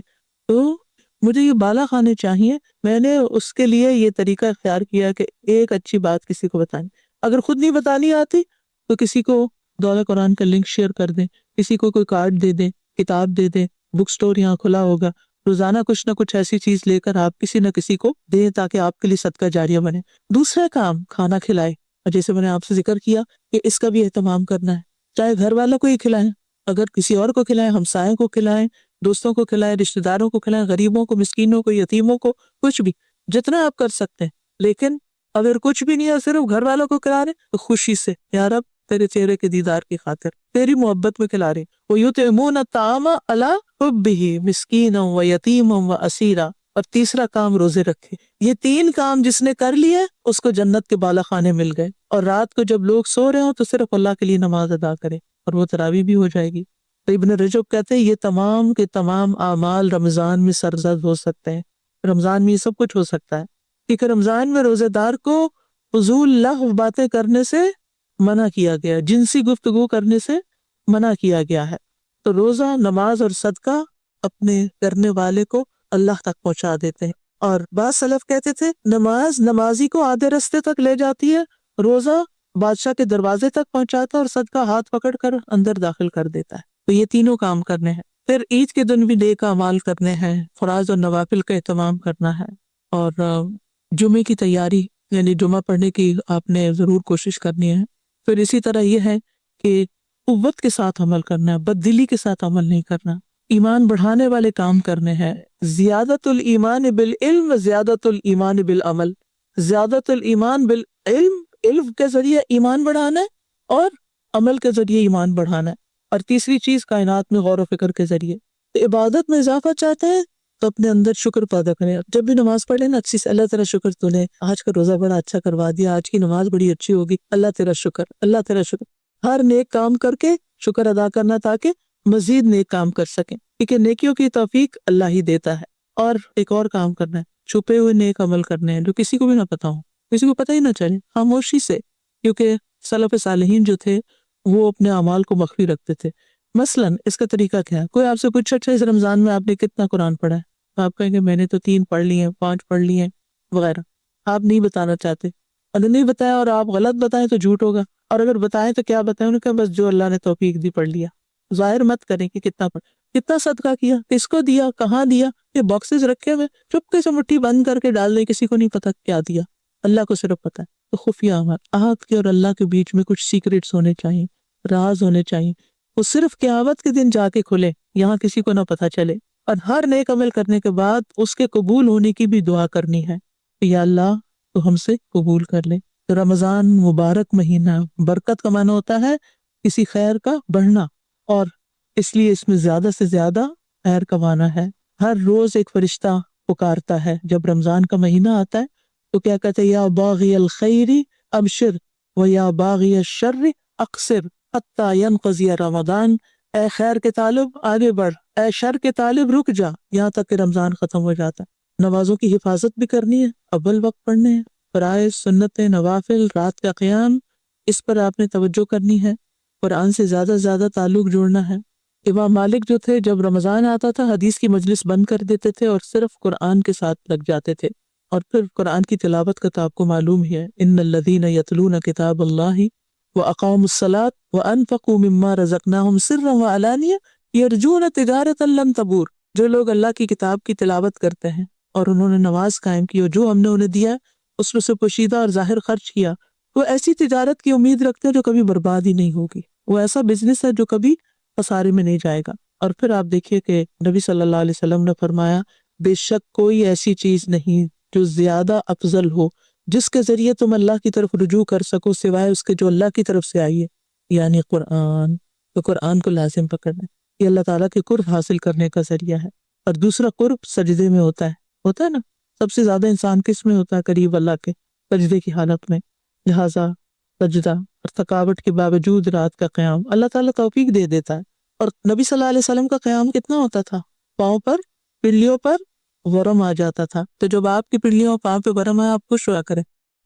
تو مجھے یہ بالا خانے چاہیے۔ میں نے اس کے لیے یہ طریقہ اختیار کیا کہ ایک اچھی بات کسی کو بتائیں۔ اگر خود نہیں بتانی آتی تو کسی کو دورہ قرآن کا لنک شیئر کر دیں، کسی کو کوئی کارڈ دے دیں، کتاب دے دیں، بک سٹور یہاں کھلا ہوگا، روزانہ کچھ نہ کچھ ایسی چیز لے کر آپ کسی نہ کسی کو دیں تاکہ آپ کے لیے صدقہ جاریہ بنے۔ دوسرا کام کھانا کھلائے، اور جیسے میں نے آپ سے ذکر کیا کہ اس کا بھی اہتمام کرنا ہے، چاہے گھر والوں کو ہی کھلائیں، اگر کسی اور کو کھلائیں، ہمسایوں کو کھلائیں، دوستوں کو کھلائیں، رشتہ داروں کو کھلائیں، غریبوں کو، مسکینوں کو، یتیموں کو، کچھ بھی جتنا آپ کر سکتے ہیں۔ لیکن اگر کچھ بھی نہیں ہے، صرف گھر والوں کو کھلا رہے تو خوشی سے، یا رب تیرے چہرے کے دیدار کی خاطر تیری محبت میں کھلا رہے۔ وَيُطْعِمُونَ الطَّعَامَ عَلَىٰ حُبِّهِ مِسْكِينًا وَيَتِيمًا وَأَسِيرًا۔ اور تیسرا کام روزے رکھے۔ یہ تین کام جس نے کر لیے اس کو جنت کے بالا خانے مل گئے۔ اور رات کو جب لوگ سو رہے ہوں تو صرف اللہ کے لیے نماز ادا کرے اور وہ تراویح بھی ہو جائے گی۔ تو ابن رجب کہتے ہیں یہ تمام کے تمام اعمال رمضان میں سرزد ہو سکتے ہیں، رمضان میں یہ سب کچھ ہو سکتا ہے، کیونکہ رمضان میں روزے دار کو فضول لغو باتیں کرنے سے منع کیا گیا، جنسی گفتگو کرنے سے منع کیا گیا ہے۔ تو روزہ، نماز اور صدقہ اپنے کرنے والے کو اللہ تک پہنچا دیتے ہیں۔ اور بعض سلف کہتے تھے نماز نمازی کو آدھے رستے تک لے جاتی ہے، روزہ بادشاہ کے دروازے تک پہنچاتا ہے، اور صدقہ ہاتھ پکڑ کر اندر داخل کر دیتا ہے۔ تو یہ تینوں کام کرنے ہیں۔ پھر عید کے دن بھی نیک اعمال کرنے ہیں، فرائض اور نوافل کا اہتمام کرنا ہے، اور جمعے کی تیاری یعنی جمعہ پڑھنے کی آپ نے ضرور کوشش کرنی ہے۔ پھر اسی طرح یہ ہے کہ قوت کے ساتھ عمل کرنا ہے، بد دلی کے ساتھ عمل نہیں کرنا، ایمان بڑھانے والے کام کرنے ہیں۔ زیادت الایمان بالعلم، زیادت الایمان بالعمل، زیادت الایمان بالعلم، علم کے ذریعے ایمان بڑھانا ہے اور عمل کے ذریعے ایمان بڑھانا ہے۔ اور تیسری چیز کائنات میں غور و فکر کے ذریعے۔ تو عبادت میں اضافہ چاہتے ہیں تو اپنے اندر شکر پیدا کریں، جب بھی نماز پڑھ لیں نا اچھی سے، اللہ تیرا شکر، تو نے آج کا روزہ بڑا اچھا کروا دیا، آج کی نماز بڑی اچھی ہوگی، اللہ تیرا شکر، اللہ تیرا شکر۔ ہر نیک کام کر کے شکر ادا کرنا تاکہ مزید نیک کام کر سکیں، کیونکہ نیکیوں کی توفیق اللہ ہی دیتا ہے۔ اور ایک اور کام کرنا ہے، چھپے ہوئے نیک عمل کرنے ہیں جو کسی کو بھی نہ پتا ہو، کسی کو پتہ ہی نہ چلے، خاموشی سے، کیونکہ سلف صالحین جو تھے وہ اپنے اعمال کو مخفی رکھتے تھے۔ مثلاً اس کا طریقہ کیا ہے، کوئی آپ سے پوچھے اچھا اس رمضان میں آپ نے کتنا قرآن پڑھا ہے، تو آپ کہیں گے میں نے تو 3 پڑھ لی ہیں، 5 پڑھ لی ہیں وغیرہ۔ آپ نہیں بتانا چاہتے، اگر نہیں بتایا اور آپ غلط بتائیں تو جھوٹ ہوگا، اور اگر بتائیں تو کیا بتائیں، انہوں نے کہا بس جو اللہ نے توفیق دی پڑھ لیا۔ ظاہر مت کریں کہ کتنا پڑھ، کتنا صدقہ کیا، کس کو دیا، کہاں دیا، یہ باکسز رکھے ہوئے چپکے سے مٹھی بند کر کے ڈال دیں، کسی کو نہیں پتا کیا دیا، اللہ کو صرف پتا ہے۔ تو خفیہ عمل، آپ کے اور اللہ کے بیچ میں کچھ سیکریٹس ہونے چاہیے، راز ہونے چاہیے، وہ صرف قیامت کے دن جا کے کھلے، یہاں کسی کو نہ پتا چلے۔ اور ہر نیک عمل کرنے کے بعد اس کے قبول ہونے کی بھی دعا کرنی ہے کہ یا اللہ تو ہم سے قبول کر لے۔ رمضان مبارک مہینہ، برکت کا معنی ہوتا ہے کسی خیر کا بڑھنا، اور اس لیے اس میں زیادہ سے زیادہ خیر کمانا ہے۔ ہر روز ایک فرشتہ پکارتا ہے، جب رمضان کا مہینہ آتا ہے تو کیا کہتے ہیں، یا باغی الخیر ابشر و یا باغی الشر اقصر حتی ینقضی رمضان، اے خیر کے طالب آگے بڑھ، اے شر کے طالب رک جا، یہاں تک کہ رمضان ختم ہو جاتا ہے۔ نمازوں کی حفاظت بھی کرنی ہے، اول وقت پڑھنے ہیں، فرائض، سنتیں، نوافل، رات کا قیام، اس پر آپ نے توجہ کرنی ہے، قرآن سے زیادہ سے زیادہ تعلق جوڑنا ہے۔ امام مالک جو تھے جب رمضان آتا تھا حدیث کی مجلس بند کر دیتے تھے اور صرف قرآن کے ساتھ لگ جاتے تھے، اور پھر قرآن کی تلاوت کا تو آپ کو معلوم ہی ہے، ان الذین یتلون کتاب اللہ واقاموا الصلاۃ وانفقوا مما رزقناہم سرا وعلانیہ یرجون تجارۃ لن تبور، جو لوگ اللہ کی کتاب کی تلاوت کرتے ہیں اور انہوں نے نماز قائم کی اور جو ہم نے انہیں دیا اس میں سے پوشیدہ اور ظاہر خرچ کیا، وہ ایسی تجارت کی امید رکھتے ہیں جو کبھی برباد ہی نہیں ہوگی، وہ ایسا بزنس ہے جو کبھی خسارے میں نہیں جائے گا۔ اور پھر آپ دیکھیے کہ نبی صلی اللہ علیہ وسلم نے فرمایا بے شک کوئی ایسی چیز نہیں جو زیادہ افضل ہو جس کے ذریعے تم اللہ کی طرف رجوع کر سکو سوائے اس کے جو اللہ کی طرف سے آئی ہے، یعنی قرآن۔ تو قرآن کو لازم پکڑنا ہے، یہ اللہ تعالیٰ کے قرب حاصل کرنے کا ذریعہ ہے۔ اور دوسرا قرب سجدے میں ہوتا ہے نا، سب سے زیادہ انسان کس میں ہوتا ہے قریب اللہ کے؟ سجدے کی حالت میں۔ لہٰذا سجدہ اور تھکاوٹ کے باوجود رات کا قیام اللہ تعالیٰ توفیق دے دیتا ہے۔ اور نبی صلی اللہ علیہ وسلم کا قیام کتنا ہوتا تھا؟ پاؤں پر، پنڈلیوں پر ورم آ جاتا تھا، تو جب آپ کی پنڈلیوں اور پاؤں پہ ورم آئے آپ خوش ہوا کریں،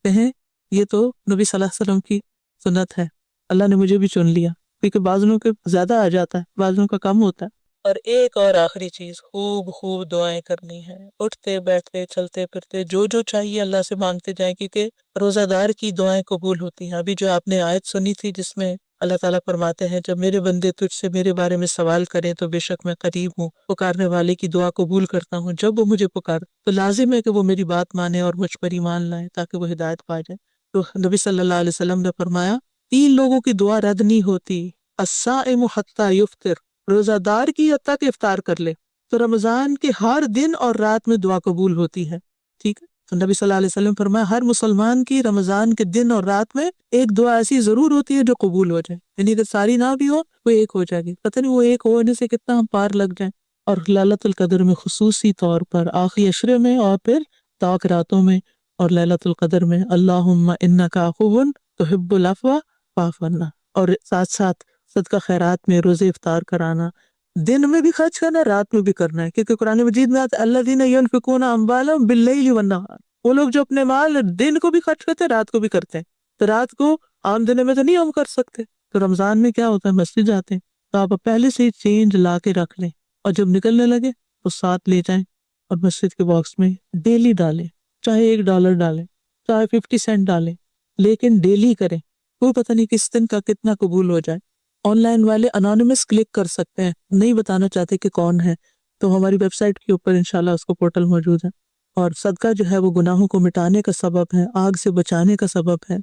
کہیں یہ تو نبی صلی اللہ علیہ وسلم کی سنت ہے، اللہ نے مجھے بھی چن لیا، کیونکہ بعضوں کے زیادہ آ جاتا ہے، بعضوں کا کم ہوتا ہے۔ اور ایک اور آخری چیز، خوب خوب دعائیں کرنی ہے، اٹھتے بیٹھتے چلتے پھرتے جو جو چاہیے اللہ سے مانگتے جائیں، کیونکہ روزہ دار کی دعائیں قبول ہوتی ہیں۔ ابھی جو آپ نے آیت سنی تھی جس میں اللہ تعالیٰ فرماتے ہیں جب میرے بندے تجھ سے میرے بارے میں سوال کریں تو بے شک میں قریب ہوں، پکارنے والے کی دعا قبول کرتا ہوں، جب وہ مجھے پکار تو لازم ہے کہ وہ میری بات مانے اور مجھ پر ایمان لائے تاکہ وہ ہدایت پا جائے۔ تو نبی صلی اللہ علیہ وسلم نے فرمایا 3 لوگوں کی دعا رد نہیں ہوتی، الصائم حتی یفطر، روزہ دار کی حتیٰ کہ افطار کر لے، تو رمضان کے ہر دن اور رات میں دعا قبول ہوتی ہے، ٹھیک ہے۔ تو نبی صلی اللہ علیہ وسلم فرمایا ہر مسلمان کی رمضان کے دن اور رات میں ایک دعا ایسی ضرور ہوتی ہے جو قبول ہو جائے، یعنی اگر ساری نہ بھی ہو وہ ایک ہو جائے گی، پتہ نہیں وہ ایک ہونے سے کتنا ہم پار لگ جائیں۔ اور لیلۃ القدر میں خصوصی طور پر آخری عشرے میں اور پھر طاق راتوں میں اور لیلۃ القدر میں اللہم انک عفو تحب العفو فاعف عنا، اور ساتھ ساتھ صدقہ خیرات میں روزے افطار کرانا، دن میں بھی خرچ کرنا ہے رات میں بھی کرنا ہے، کیونکہ قرآن مجید میں آتا ہے الذین ینفقون اموالهم باللیل والنہار، وہ لوگ جو اپنے مال دن کو بھی خرچ کرتے ہیں رات کو بھی کرتے ہیں، تو رات کو عام دنوں میں تو نہیں ہم کر سکتے، تو رمضان میں کیا ہوتا ہے مسجد جاتے ہیں تو آپ پہلے سے ہی چینج لا کے رکھ لیں اور جب نکلنے لگے تو ساتھ لے جائیں اور مسجد کے باکس میں ڈیلی ڈالیں، چاہے $1 ڈالیں چاہے 50 سینٹ ڈالیں، لیکن ڈیلی کریں، کوئی پتہ نہیں کس دن کا کتنا قبول ہو جائے۔ آن لائن والے انانیمس کلک کر سکتے ہیں، نہیں بتانا چاہتے کہ کون ہے، تو ہماری ویب سائٹ کے اوپر انشاءاللہ اس کو پورٹل موجود ہے۔ اور صدقہ جو ہے وہ گناہوں کو مٹانے کا سبب ہے، آگ سے بچانے کا سبب ہے،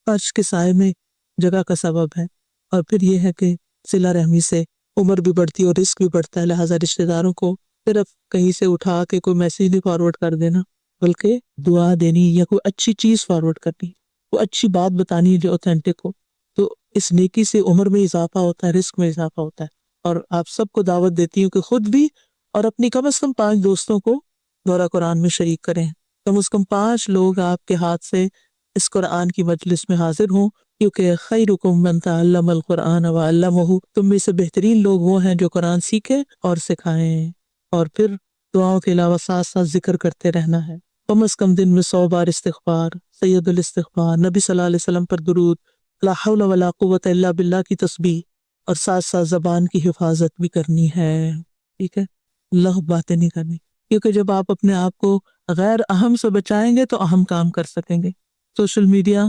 عرش کے سائے میں جگہ کا سبب ہے، اور پھر یہ ہے کہ صلہ رحمی سے عمر بھی بڑھتی ہے اور رزق بھی بڑھتا ہے، لہٰذا رشتہ داروں کو صرف کہیں سے اٹھا کے کوئی میسیج نہیں فارورڈ کر دینا، بلکہ دعا دینی یا کوئی اچھی چیز فارورڈ کرنی، کوئی اچھی بات بتانی ہے جو اوتھینٹک ہو، تو اس نیکی سے عمر میں اضافہ ہوتا ہے، رزق میں اضافہ ہوتا ہے۔ اور آپ سب کو دعوت دیتی ہوں کہ خود بھی اور اپنی کم از کم 5 دوستوں کو دورہ قرآن میں شریک کریں، کم از کم 5 لوگ آپ کے ہاتھ سے اس قرآن کی مجلس میں حاضر ہوں، کیونکہ خیرکم من تعلم القرآن وعلمہ، تم میں سے بہترین لوگ وہ ہیں جو قرآن سیکھیں اور سکھائیں، اور پھر دعاؤں کے علاوہ ساتھ ساتھ ذکر کرتے رہنا ہے، کم از کم دن میں 100 بار استغفار، سید الاستغفار، نبی صلی اللہ علیہ وسلم پر درود، لا حول ولا قوت الا باللہ کی تسبیح، اور ساتھ ساتھ زبان کی حفاظت بھی کرنی ہے، ٹھیک ہے، لغو باتیں نہیں کرنی، کیونکہ جب آپ اپنے آپ کو غیر اہم سے بچائیں گے تو اہم کام کر سکیں گے۔ سوشل میڈیا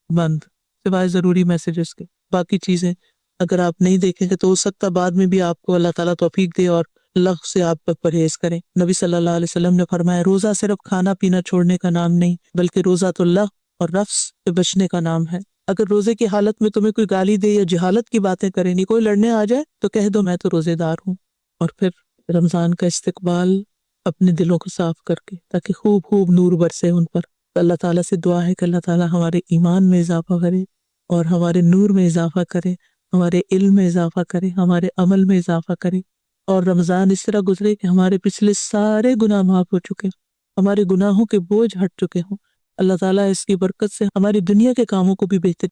بند، سوائے ضروری میسیجز کے، باقی چیزیں اگر آپ نہیں دیکھیں گے تو ہو سکتا بعد میں بھی آپ کو اللہ تعالیٰ توفیق دے اور لغو سے آپ پر پرہیز کریں۔ نبی صلی اللہ علیہ وسلم نے فرمایا روزہ صرف کھانا پینا چھوڑنے کا نام نہیں، بلکہ روزہ تو لغو اور رفث سے بچنے کا نام ہے۔ اگر روزے کی حالت میں تمہیں کوئی گالی دے یا جہالت کی باتیں کرے، نہیں کوئی لڑنے آ جائے تو کہہ دو میں تو روزے دار ہوں، اور پھر رمضان کا استقبال اپنے دلوں کو صاف کر کے تاکہ خوب خوب نور برسے ان پر۔ اللہ تعالیٰ سے دعا ہے کہ اللہ تعالیٰ ہمارے ایمان میں اضافہ کرے اور ہمارے نور میں اضافہ کرے، ہمارے علم میں اضافہ کرے، ہمارے عمل میں اضافہ کرے، اور رمضان اس طرح گزرے کہ ہمارے پچھلے سارے گناہ معاف ہو چکے، ہمارے گناہوں کے بوجھ ہٹ چکے ہوں۔ اللہ تعالیٰ اس کی برکت سے ہماری دنیا کے کاموں کو بھی بہتر